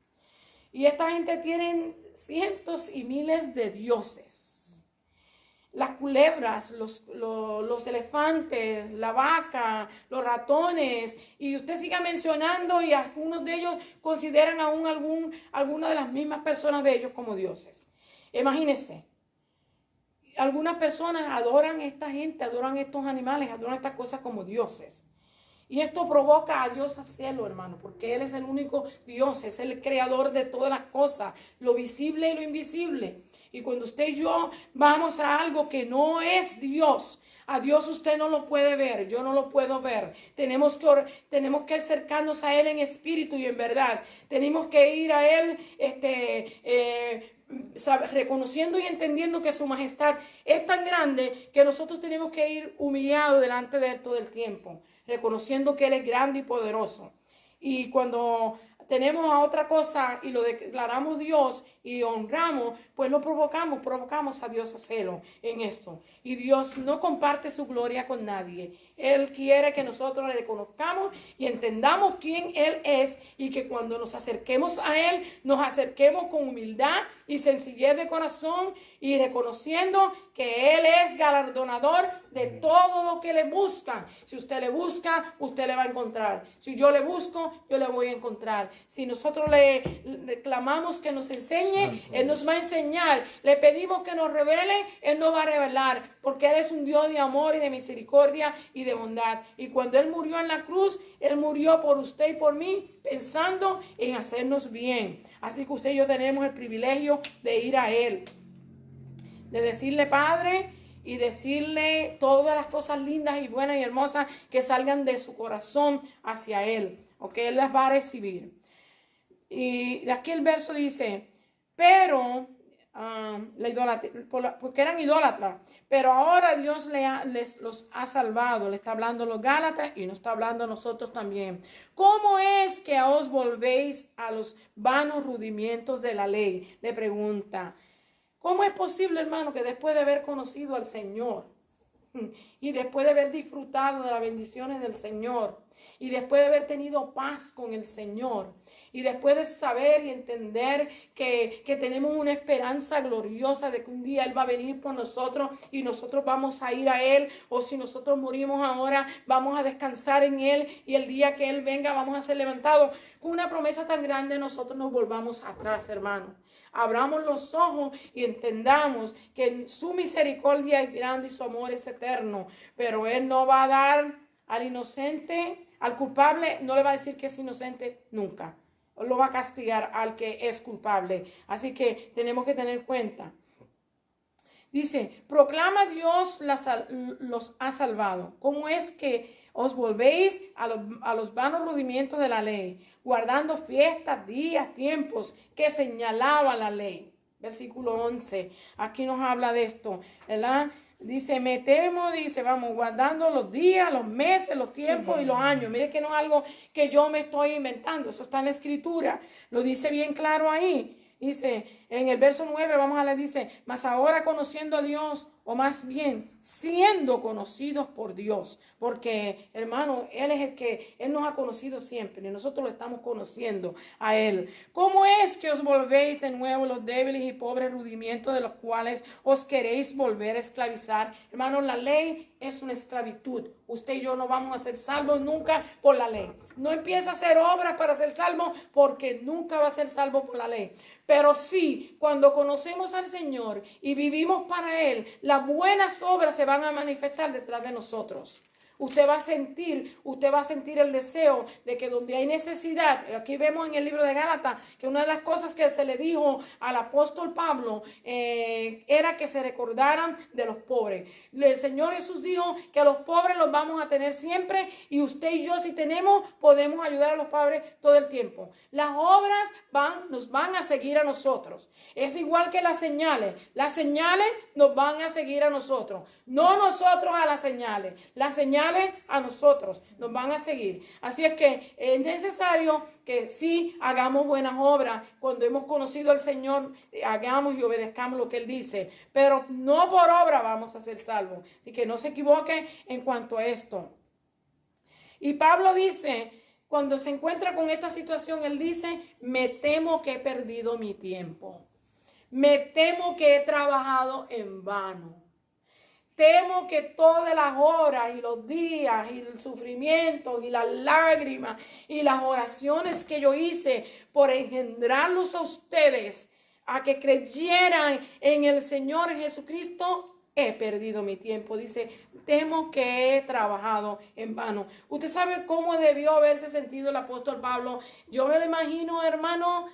Y esta gente tienen cientos y miles de dioses. Las culebras, los elefantes, la vaca, los ratones. Y usted siga mencionando y algunos de ellos consideran aún algunas de las mismas personas de ellos como dioses. Imagínense. Algunas personas adoran a esta gente, adoran a estos animales, adoran estas cosas como dioses. Y esto provoca a Dios a hacerlo, hermano, porque Él es el único Dios, es el creador de todas las cosas, lo visible y lo invisible. Y cuando usted y yo vamos a algo que no es Dios, a Dios usted no lo puede ver, yo no lo puedo ver. Tenemos que acercarnos a Él en espíritu y en verdad. Tenemos que ir a Él reconociendo y entendiendo que su majestad es tan grande que nosotros tenemos que ir humillados delante de Él todo el tiempo, reconociendo que Él es grande y poderoso. Y cuando tenemos a otra cosa y lo declaramos Dios y honramos, pues lo provocamos a Dios a hacerlo en esto. Y Dios no comparte su gloria con nadie. Él quiere que nosotros le conozcamos y entendamos quién Él es y que cuando nos acerquemos a Él, nos acerquemos con humildad y sencillez de corazón y reconociendo que Él es galardonador de todo lo que le buscan. Si usted le busca, usted le va a encontrar. Si yo le busco, yo le voy a encontrar. Si nosotros le clamamos que nos enseñe, Él nos va a enseñar. Le pedimos que nos revele, Él nos va a revelar, porque Él es un Dios de amor y de misericordia y de bondad. Y cuando Él murió en la cruz, Él murió por usted y por mí, pensando en hacernos bien. Así que usted y yo tenemos el privilegio de ir a Él, de decirle Padre y decirle todas las cosas lindas y buenas y hermosas que salgan de su corazón hacia Él, o que Él las va a recibir. Y de aquí el verso dice, pero porque eran idólatras, pero ahora Dios los ha salvado. Le está hablando a los Gálatas y nos está hablando a nosotros también. ¿Cómo es que os volvéis a los vanos rudimientos de la ley? Le pregunta. ¿Cómo es posible, hermano, que después de haber conocido al Señor y después de haber disfrutado de las bendiciones del Señor y después de haber tenido paz con el Señor, y después de saber y entender que tenemos una esperanza gloriosa de que un día Él va a venir por nosotros y nosotros vamos a ir a Él, o si nosotros morimos ahora, vamos a descansar en Él y el día que Él venga vamos a ser levantados. Con una promesa tan grande nosotros nos volvamos atrás, hermanos. Abramos los ojos y entendamos que su misericordia es grande y su amor es eterno, pero Él no va a dar al inocente, al culpable, no le va a decir que es inocente nunca. Lo va a castigar al que es culpable. Así que tenemos que tener cuenta. Dice, proclama Dios los ha salvado. ¿Cómo es que os volvéis a los vanos rudimientos de la ley, guardando fiestas, días, tiempos que señalaba la ley? Versículo 11. Aquí nos habla de esto, ¿verdad? Dice, me temo, dice, vamos guardando los días, los meses, los tiempos y los años. Mire que no es algo que yo me estoy inventando. Eso está en la Escritura. Lo dice bien claro ahí. Dice, en el verso 9, vamos a leer, dice, mas ahora conociendo a Dios, o más bien siendo conocidos por Dios, porque hermano, Él es el que Él nos ha conocido siempre y nosotros lo estamos conociendo a Él. ¿Cómo es que os volvéis de nuevo los débiles y pobres rudimientos de los cuales os queréis volver a esclavizar? Hermano, la ley es una esclavitud. Usted y yo no vamos a ser salvos nunca por la ley. No empieza a hacer obras para ser salvo porque nunca va a ser salvo por la ley. Pero sí, cuando conocemos al Señor y vivimos para Él, las buenas obras se van a manifestar detrás de nosotros. Usted va a sentir el deseo de que donde hay necesidad, aquí vemos en el libro de Gálatas que una de las cosas que se le dijo al apóstol Pablo era que se recordaran de los pobres. El Señor Jesús dijo que a los pobres los vamos a tener siempre y usted y yo si tenemos podemos ayudar a los pobres todo el tiempo. Las obras nos van a seguir a nosotros. Es igual que las señales nos van a seguir a nosotros. No nosotros a las señales a nosotros, nos van a seguir. Así es que es necesario que sí hagamos buenas obras. Cuando hemos conocido al Señor, hagamos y obedezcamos lo que Él dice. Pero no por obra vamos a ser salvos. Así que no se equivoque en cuanto a esto. Y Pablo dice, cuando se encuentra con esta situación, él dice, me temo que he perdido mi tiempo. Me temo que he trabajado en vano. Temo que todas las horas y los días y el sufrimiento y las lágrimas y las oraciones que yo hice por engendrarlos a ustedes, a que creyeran en el Señor Jesucristo, he perdido mi tiempo. Dice, temo que he trabajado en vano. Usted sabe cómo debió haberse sentido el apóstol Pablo. Yo me lo imagino, hermano,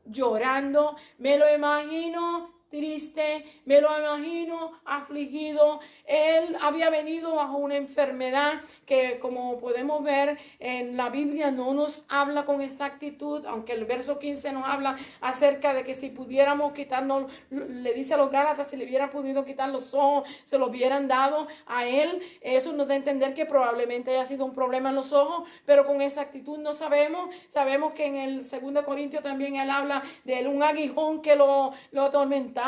llorando. Me lo imagino triste, me lo imagino afligido. Él había venido bajo una enfermedad que, como podemos ver en la Biblia, no nos habla con exactitud, aunque el verso 15 nos habla acerca de que si pudiéramos quitarnos, le dice a los Gálatas, si le hubieran podido quitar los ojos, se los hubieran dado a él. Eso nos da a entender que probablemente haya sido un problema en los ojos, pero con exactitud no sabemos. Sabemos que en el 2 Corintios también él habla de un aguijón que lo atormentaba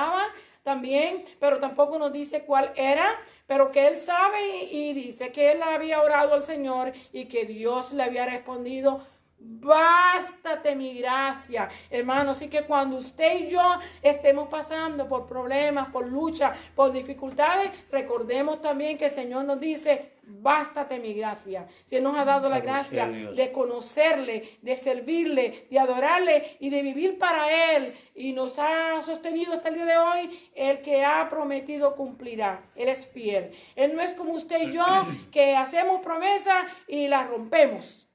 también, pero tampoco nos dice cuál era, pero que él sabe y dice que él había orado al Señor y que Dios le había respondido, bástate mi gracia, hermano. Así que cuando usted y yo estemos pasando por problemas, por lucha, por dificultades, recordemos también que el Señor nos dice, bástate mi gracia. Si Él nos ha dado la gracia de conocerle, de servirle, de adorarle y de vivir para Él, y nos ha sostenido hasta el día de hoy, el que ha prometido cumplirá. Él es fiel. Él no es como usted y yo, que hacemos promesas y las rompemos.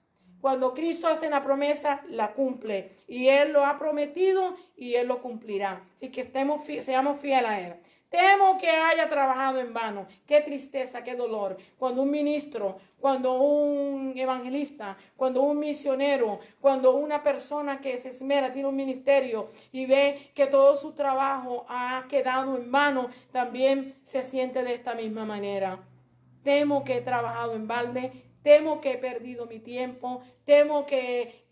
Cuando Cristo hace una promesa, la cumple. Y Él lo ha prometido y Él lo cumplirá. Así que seamos fieles a Él. Temo que haya trabajado en vano. Qué tristeza, qué dolor. Cuando un ministro, cuando un evangelista, cuando un misionero, cuando una persona que se esmera, tiene un ministerio y ve que todo su trabajo ha quedado en vano, también se siente de esta misma manera. Temo que he trabajado en balde. Temo que he perdido mi tiempo, temo que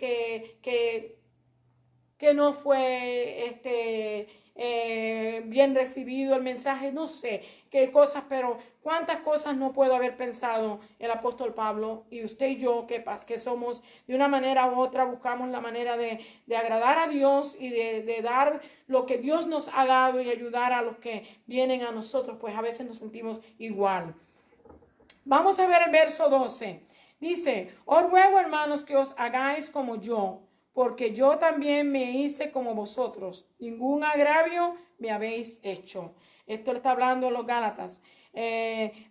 no fue bien recibido el mensaje, no sé qué cosas, pero cuántas cosas no puedo haber pensado el apóstol Pablo, y usted y yo que somos de una manera u otra, buscamos la manera de agradar a Dios y de dar lo que Dios nos ha dado y ayudar a los que vienen a nosotros, pues a veces nos sentimos igual. Vamos a ver el verso 12. Dice, os ruego, hermanos, que os hagáis como yo, porque yo también me hice como vosotros. Ningún agravio me habéis hecho. Esto le está hablando a los Gálatas.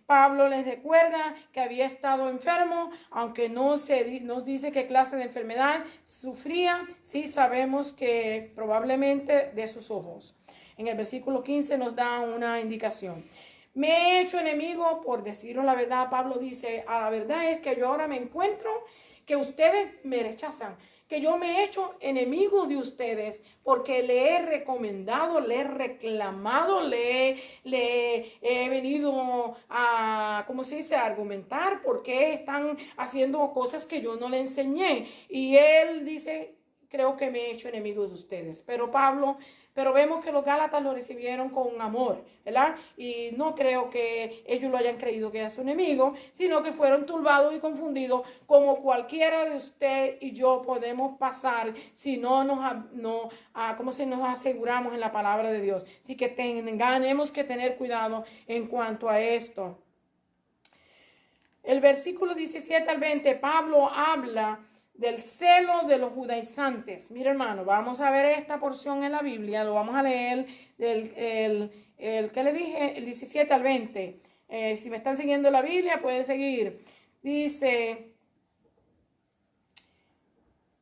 Pablo les recuerda que había estado enfermo, aunque no nos dice qué clase de enfermedad sufría. Sí sabemos que probablemente de sus ojos. En el versículo 15 nos da una indicación. Me he hecho enemigo, por deciros la verdad. Pablo dice, a la verdad es que yo ahora me encuentro que ustedes me rechazan, que yo me he hecho enemigo de ustedes porque le he recomendado, le he reclamado, le he venido a, ¿cómo se dice?, a argumentar por qué están haciendo cosas que yo no le enseñé. Y él dice, creo que me he hecho enemigo de ustedes. Pero vemos que los Gálatas lo recibieron con amor, ¿verdad? Y no creo que ellos lo hayan creído que era su enemigo, sino que fueron turbados y confundidos, como cualquiera de usted y yo podemos pasar si no nos aseguramos en la palabra de Dios. Así que tenemos que tener cuidado en cuanto a esto. El versículo 17 al 20, Pablo habla del celo de los judaizantes. Mira, hermano, vamos a ver esta porción en la Biblia, lo vamos a leer ¿qué le dije? El 17 al 20. Si me están siguiendo la Biblia, pueden seguir. Dice,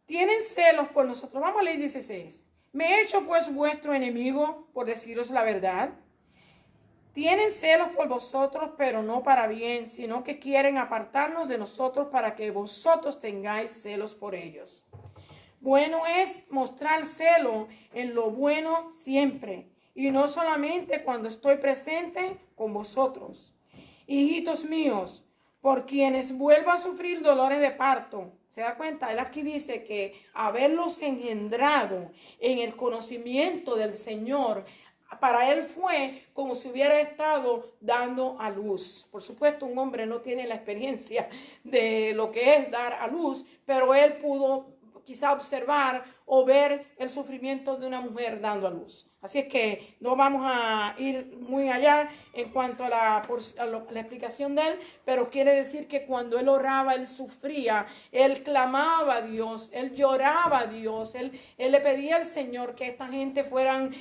tienen celos por nosotros. Vamos a leer 16. Me he hecho pues vuestro enemigo por deciros la verdad. Tienen celos por vosotros, pero no para bien, sino que quieren apartarnos de nosotros para que vosotros tengáis celos por ellos. Bueno es mostrar celo en lo bueno siempre, y no solamente cuando estoy presente con vosotros. Hijitos míos, por quienes vuelvo a sufrir dolores de parto. ¿Se da cuenta? Él aquí dice que haberlos engendrado en el conocimiento del Señor, para él fue como si hubiera estado dando a luz. Por supuesto, un hombre no tiene la experiencia de lo que es dar a luz, pero él pudo quizá observar o ver el sufrimiento de una mujer dando a luz. Así es que no vamos a ir muy allá en cuanto a la explicación de él, pero quiere decir que cuando él oraba, él sufría, él clamaba a Dios, él lloraba a Dios, él le pedía al Señor que esta gente fueran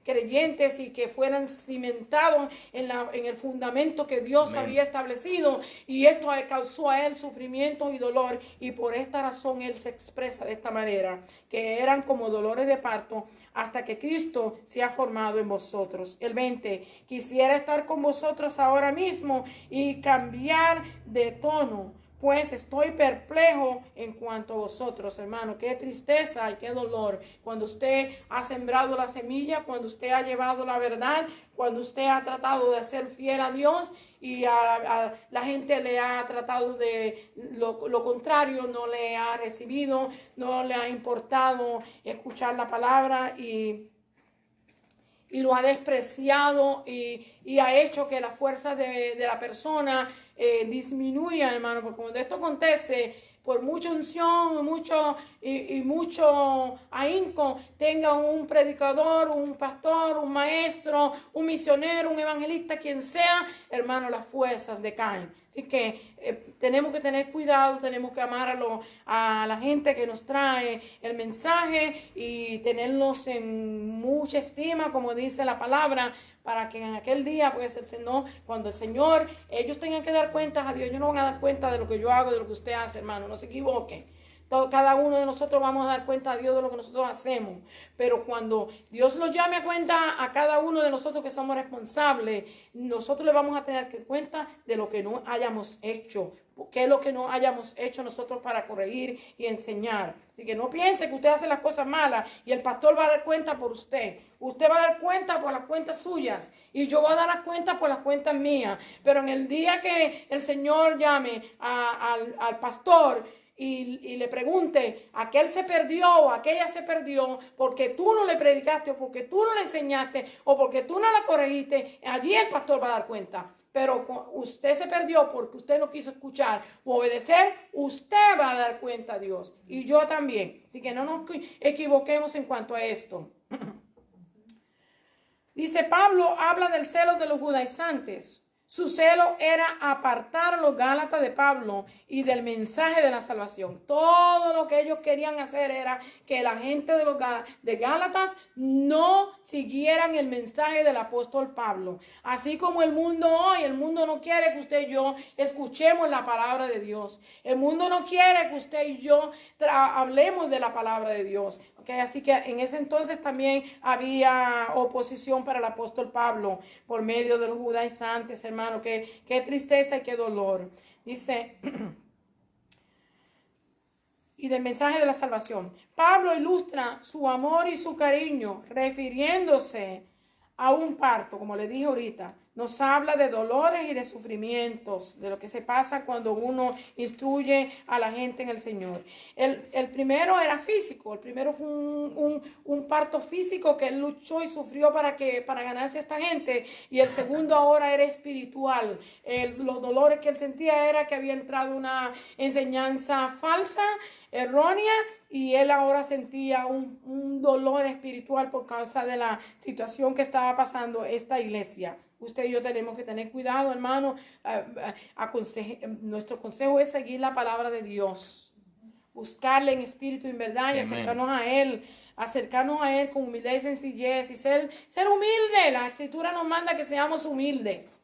creyentes y que fueran cimentados en el fundamento que Dios había establecido, y esto causó a él sufrimiento y dolor, y por esta razón él se expresa de esta manera, que eran como dolores de parto hasta que Cristo se ha formado en vosotros. El 20, quisiera estar con vosotros ahora mismo y cambiar de tono, pues estoy perplejo en cuanto a vosotros, hermano. Qué tristeza y qué dolor cuando usted ha sembrado la semilla, cuando usted ha llevado la verdad, cuando usted ha tratado de ser fiel a Dios y a la gente le ha tratado de lo contrario, no le ha recibido, no le ha importado escuchar la palabra y lo ha despreciado y ha hecho que la fuerza de la persona disminuya, hermano, porque cuando esto acontece, por mucha unción mucho ahínco, tenga un predicador, un pastor, un maestro, un misionero, un evangelista, quien sea, hermano, las fuerzas decaen. Así que tenemos que tener cuidado, tenemos que amar a la gente que nos trae el mensaje y tenerlos en mucha estima, como dice la palabra, para que en aquel día, pues cuando el Señor, ellos tengan que dar cuentas a Dios. Ellos no van a dar cuenta de lo que yo hago, de lo que usted hace, hermano, no se equivoquen. Cada uno de nosotros vamos a dar cuenta a Dios de lo que nosotros hacemos, pero cuando Dios los llame a cuenta a cada uno de nosotros que somos responsables, nosotros le vamos a tener que cuenta de lo que no hayamos hecho. ¿Qué es lo que no hayamos hecho nosotros para corregir y enseñar? Así que no piense que usted hace las cosas malas y el pastor va a dar cuenta por usted. Usted va a dar cuenta por las cuentas suyas y yo voy a dar las cuentas por las cuentas mías. Pero en el día que el Señor llame al pastor y le pregunte, aquel se perdió o aquella se perdió porque tú no le predicaste o porque tú no le enseñaste o porque tú no la corregiste, allí el pastor va a dar cuenta. Pero usted se perdió porque usted no quiso escuchar o obedecer, usted va a dar cuenta a Dios. Y yo también. Así que no nos equivoquemos en cuanto a esto. Dice Pablo, habla del celo de los judaizantes. Su celo era apartar a los gálatas de Pablo y del mensaje de la salvación. Todo lo que ellos querían hacer era que la gente de Gálatas no siguieran el mensaje del apóstol Pablo. Así como el mundo hoy, el mundo no quiere que usted y yo escuchemos la palabra de Dios. El mundo no quiere que usted y yo hablemos de la palabra de Dios. Okay, así que en ese entonces también había oposición para el apóstol Pablo por medio de los judaizantes, hermano. Qué tristeza y qué dolor. Dice, y del mensaje de la salvación. Pablo ilustra su amor y su cariño refiriéndose a un parto, como le dije ahorita. Nos habla de dolores y de sufrimientos, de lo que se pasa cuando uno instruye a la gente en el Señor. El primero era físico, el primero fue un parto físico que él luchó y sufrió para ganarse a esta gente, y el segundo ahora era espiritual. Los dolores que él sentía era que había entrado una enseñanza falsa, errónea, y él ahora sentía un dolor espiritual por causa de la situación que estaba pasando esta iglesia. Usted y yo tenemos que tener cuidado, hermano. Nuestro consejo es seguir la palabra de Dios, buscarle en espíritu y en verdad y acercarnos a Él con humildad y sencillez y ser humilde. La Escritura nos manda que seamos humildes,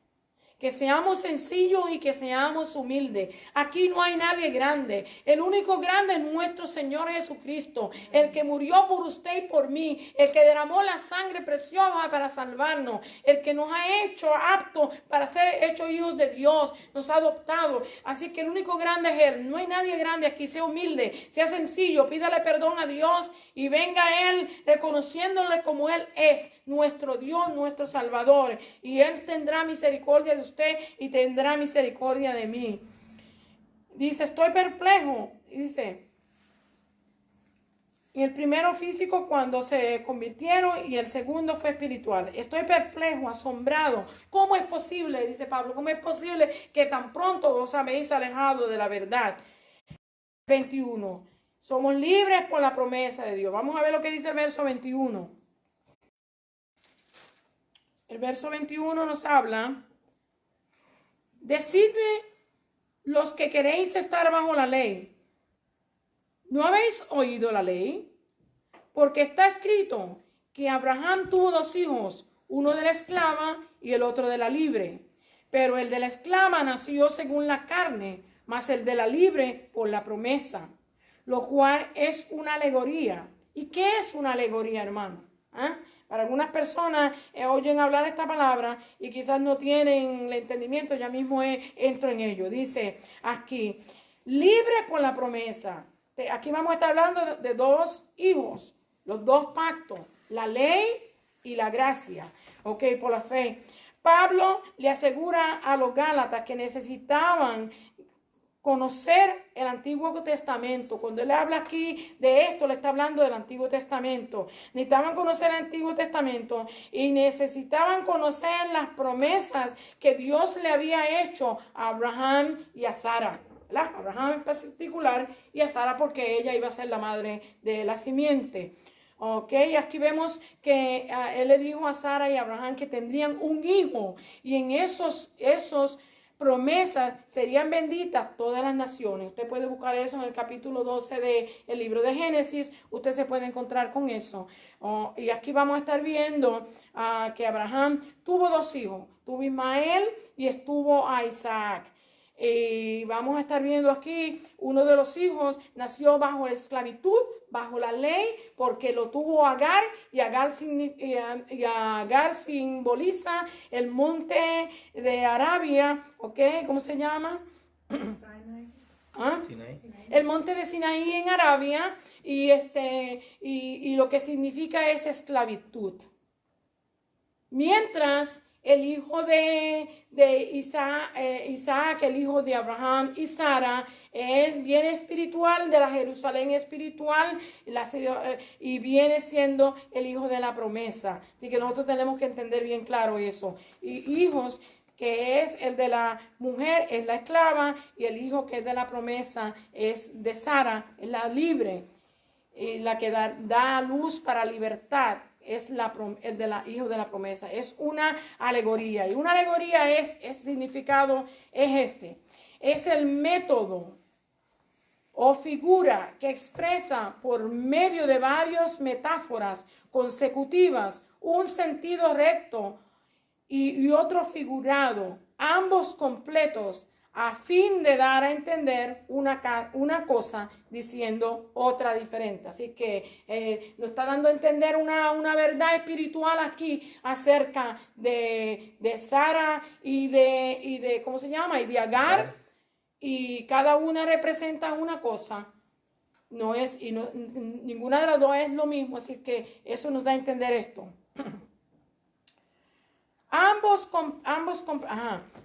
que seamos sencillos y que seamos humildes. Aquí no hay nadie grande. El único grande es nuestro Señor Jesucristo, el que murió por usted y por mí, el que derramó la sangre preciosa para salvarnos, el que nos ha hecho aptos para ser hechos hijos de Dios, nos ha adoptado. Así que el único grande es Él. No hay nadie grande aquí. Sea humilde, sea sencillo, pídale perdón a Dios y venga a Él reconociéndole como Él es, nuestro Dios, nuestro Salvador. Y Él tendrá misericordia de usted y tendrá misericordia de mí. Dice, estoy perplejo. Dice, y el primero físico cuando se convirtieron y el segundo fue espiritual. Estoy perplejo, asombrado. ¿Cómo es posible? Dice Pablo, ¿cómo es posible que tan pronto os habéis alejado de la verdad? 21. Somos libres por la promesa de Dios. Vamos a ver lo que dice el verso 21. El verso 21 nos habla: decidme los que queréis estar bajo la ley, ¿no habéis oído la ley? Porque está escrito que Abraham tuvo 2 hijos, uno de la esclava y el otro de la libre. Pero el de la esclava nació según la carne, mas el de la libre por la promesa, lo cual es una alegoría. ¿Y qué es una alegoría, hermano? Para algunas personas oyen hablar esta palabra y quizás no tienen el entendimiento, ya mismo entro en ello. Dice aquí, libre por la promesa. Aquí vamos a estar hablando de 2 hijos, los 2 pactos, la ley y la gracia, por la fe. Pablo le asegura a los Gálatas que necesitaban conocer el Antiguo Testamento. Cuando él habla aquí de esto, le está hablando del Antiguo Testamento. Necesitaban conocer el Antiguo Testamento y necesitaban conocer las promesas que Dios le había hecho a Abraham y a Sara. ¿Verdad? Abraham en particular y a Sara porque ella iba a ser la madre de la simiente. Aquí vemos que él le dijo a Sara y a Abraham que tendrían un hijo, y en esos promesas serían benditas todas las naciones. Usted puede buscar eso en el capítulo 12 del libro de Génesis. Usted se puede encontrar con eso. Y aquí vamos a estar viendo que Abraham tuvo 2 hijos. Tuvo Ismael y estuvo a Isaac. Y vamos a estar viendo aquí, uno de los hijos nació bajo esclavitud, bajo la ley, porque lo tuvo Agar, y Agar simboliza el monte de Arabia, ¿cómo se llama? Sinaí. El monte de Sinaí en Arabia, y lo que significa es esclavitud. Mientras el hijo de Isaac, el hijo de Abraham y Sara, es bien espiritual, de la Jerusalén espiritual, y viene siendo el hijo de la promesa. Así que nosotros tenemos que entender bien claro eso. Y hijos, que es el de la mujer, es la esclava, y el hijo que es de la promesa es de Sara, es la libre, y la que da luz para libertad. Es el hijo de la promesa. Es una alegoría. Y una alegoría es significado, es el método o figura que expresa por medio de varias metáforas consecutivas un sentido recto y otro figurado, ambos completos, a fin de dar a entender una cosa diciendo otra diferente. Así que nos está dando a entender una verdad espiritual aquí acerca de Sara y de ¿cómo se llama? Y de Agar, y cada una representa una cosa. Ninguna de las dos es lo mismo, así que eso nos da a entender esto.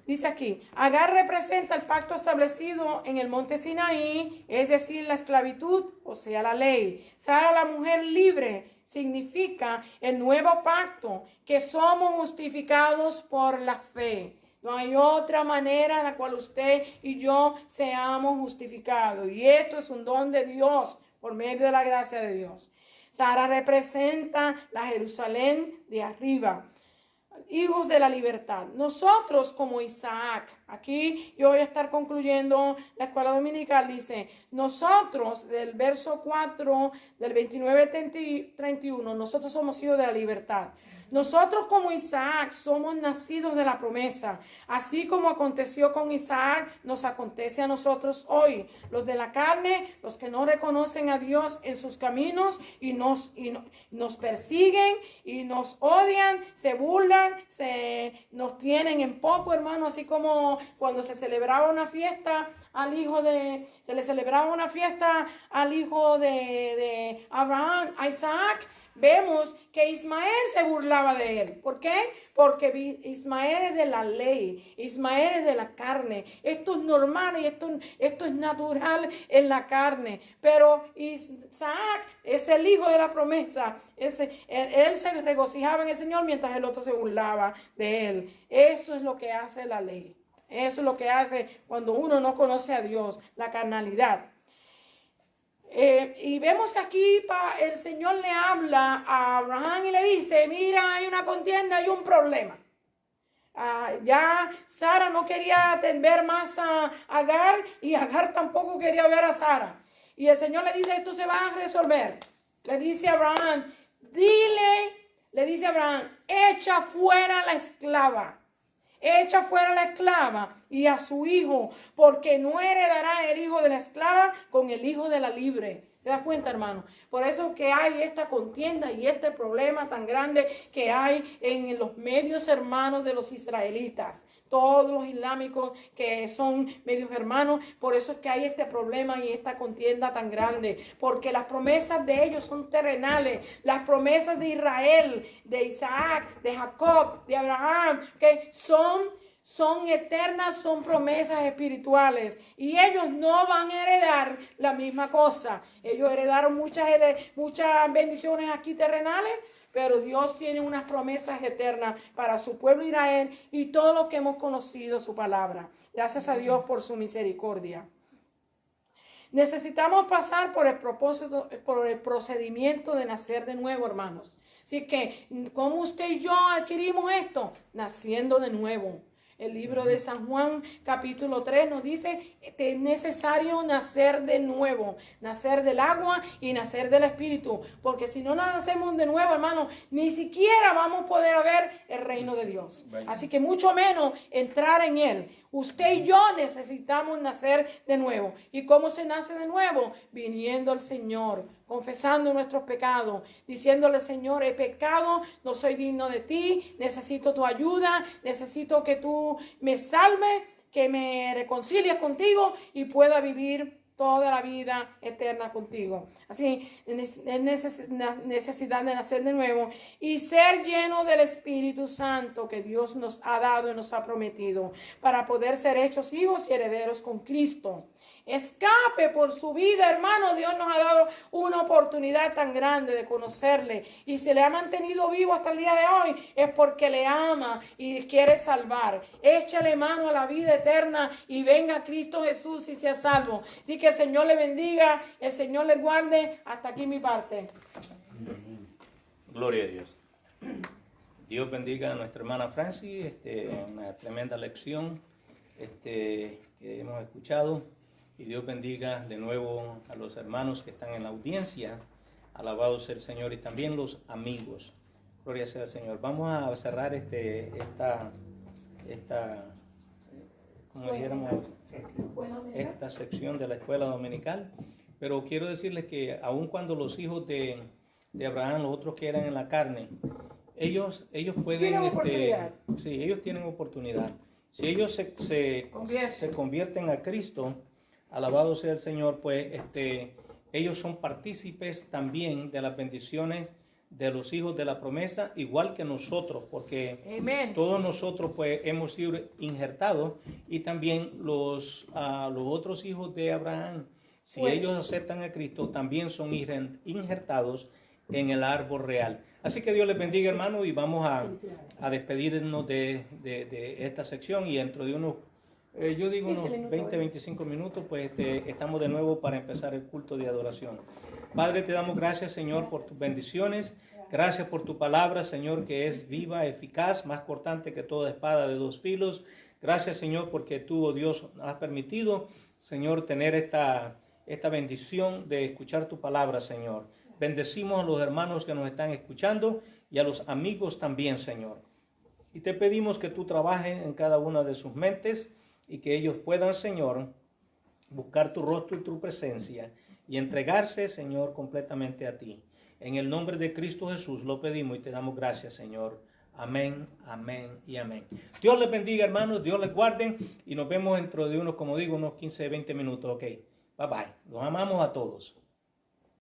Dice aquí, Agar representa el pacto establecido en el monte Sinaí, es decir, la esclavitud, o sea, la ley. Sara, la mujer libre, significa el nuevo pacto, que somos justificados por la fe. No hay otra manera en la cual usted y yo seamos justificados. Y esto es un don de Dios por medio de la gracia de Dios. Sara representa la Jerusalén de arriba. Hijos de la libertad. Nosotros como Isaac, aquí yo voy a estar concluyendo la escuela dominical, dice, nosotros del verso 4 del 29-31, nosotros somos hijos de la libertad. Nosotros como Isaac somos nacidos de la promesa. Así como aconteció con Isaac, nos acontece a nosotros hoy. Los de la carne, los que no reconocen a Dios en sus caminos y nos persiguen y nos odian, se burlan, nos tienen en poco, hermano. Así como cuando se le celebraba una fiesta al hijo de Abraham, a Isaac, vemos que Ismael se burlaba de él. ¿Por qué? Porque Ismael es de la ley, Ismael es de la carne. Esto es normal y esto es natural en la carne. Pero Isaac es el hijo de la promesa. Él se regocijaba en el Señor mientras el otro se burlaba de él. Eso es lo que hace la ley. Eso es lo que hace cuando uno no conoce a Dios, la carnalidad. Y vemos que aquí el Señor le habla a Abraham y le dice, mira, hay una contienda, hay un problema. Ya Sara no quería ver más a Agar y Agar tampoco quería ver a Sara. Y el Señor le dice, esto se va a resolver. Le dice a Abraham, echa fuera la esclava. Echa fuera la esclava y a su hijo, porque no heredará el hijo de la esclava con el hijo de la libre. ¿Se da cuenta, hermano? Por eso que hay esta contienda y este problema tan grande que hay en los medios hermanos de los israelitas. Todos los islámicos que son medios hermanos, por eso es que hay este problema y esta contienda tan grande. Porque las promesas de ellos son terrenales. Las promesas de Israel, de Isaac, de Jacob, de Abraham, que son eternas, son promesas espirituales. Y ellos no van a heredar la misma cosa. Ellos heredaron muchas bendiciones aquí terrenales, pero Dios tiene unas promesas eternas para su pueblo Israel y todos los que hemos conocido su palabra. Gracias a Dios por su misericordia. Necesitamos pasar por el procedimiento de nacer de nuevo, hermanos. Así que, ¿cómo usted y yo adquirimos esto? Naciendo de nuevo. El libro de San Juan, capítulo 3, nos dice que es necesario nacer de nuevo, nacer del agua y nacer del Espíritu. Porque si no nacemos de nuevo, hermano, ni siquiera vamos a poder ver el reino de Dios. Así que mucho menos entrar en él. Usted y yo necesitamos nacer de nuevo. ¿Y cómo se nace de nuevo? Viniendo al Señor, confesando nuestros pecados, diciéndole, Señor, he pecado, no soy digno de ti, necesito tu ayuda, necesito que tú me salves, que me reconcilies contigo y pueda vivir toda la vida eterna contigo. Así, es necesidad de nacer de nuevo y ser lleno del Espíritu Santo que Dios nos ha dado y nos ha prometido para poder ser hechos hijos y herederos con Cristo. Escape por su vida, hermano. Dios nos ha dado una oportunidad tan grande de conocerle, y si le ha mantenido vivo hasta el día de hoy es porque le ama y quiere salvar. Échale mano a la vida eterna y venga a Cristo Jesús y sea salvo. Así que el Señor le bendiga, el Señor le guarde. Hasta aquí mi parte. Gloria a Dios. Dios bendiga a nuestra hermana Francis, una tremenda lección que hemos escuchado. Y Dios bendiga de nuevo a los hermanos que están en la audiencia. Alabado sea el Señor, y también los amigos. Gloria sea al Señor. Vamos a cerrar como dijéramos, esta sección de la escuela dominical. Pero quiero decirles que aun cuando los hijos de Abraham, los otros que eran en la carne, ellos pueden, ellos tienen oportunidad. Si ellos se convierten a Cristo, alabado sea el Señor, pues ellos son partícipes también de las bendiciones de los hijos de la promesa, igual que nosotros, porque Amén. Todos nosotros pues hemos sido injertados, y también los otros hijos de Abraham, si ellos aceptan a Cristo, también son injertados en el árbol real. Así que Dios les bendiga, hermano, y vamos a despedirnos de esta sección, y dentro de unos unos 20, 25 minutos, pues estamos de nuevo para empezar el culto de adoración. Padre, te damos gracias, Señor, por tus bendiciones. Gracias por tu palabra, Señor, que es viva, eficaz, más cortante que toda espada de dos filos. Gracias, Señor, porque tú, oh Dios, has permitido, Señor, tener esta bendición de escuchar tu palabra, Señor. Bendecimos a los hermanos que nos están escuchando y a los amigos también, Señor. Y te pedimos que tú trabajes en cada una de sus mentes, y que ellos puedan, Señor, buscar tu rostro y tu presencia y entregarse, Señor, completamente a ti. En el nombre de Cristo Jesús lo pedimos y te damos gracias, Señor. Amén, amén y amén. Dios les bendiga, hermanos, Dios les guarde, y nos vemos dentro de unos 15, 20 minutos. Ok, bye bye. Los amamos a todos.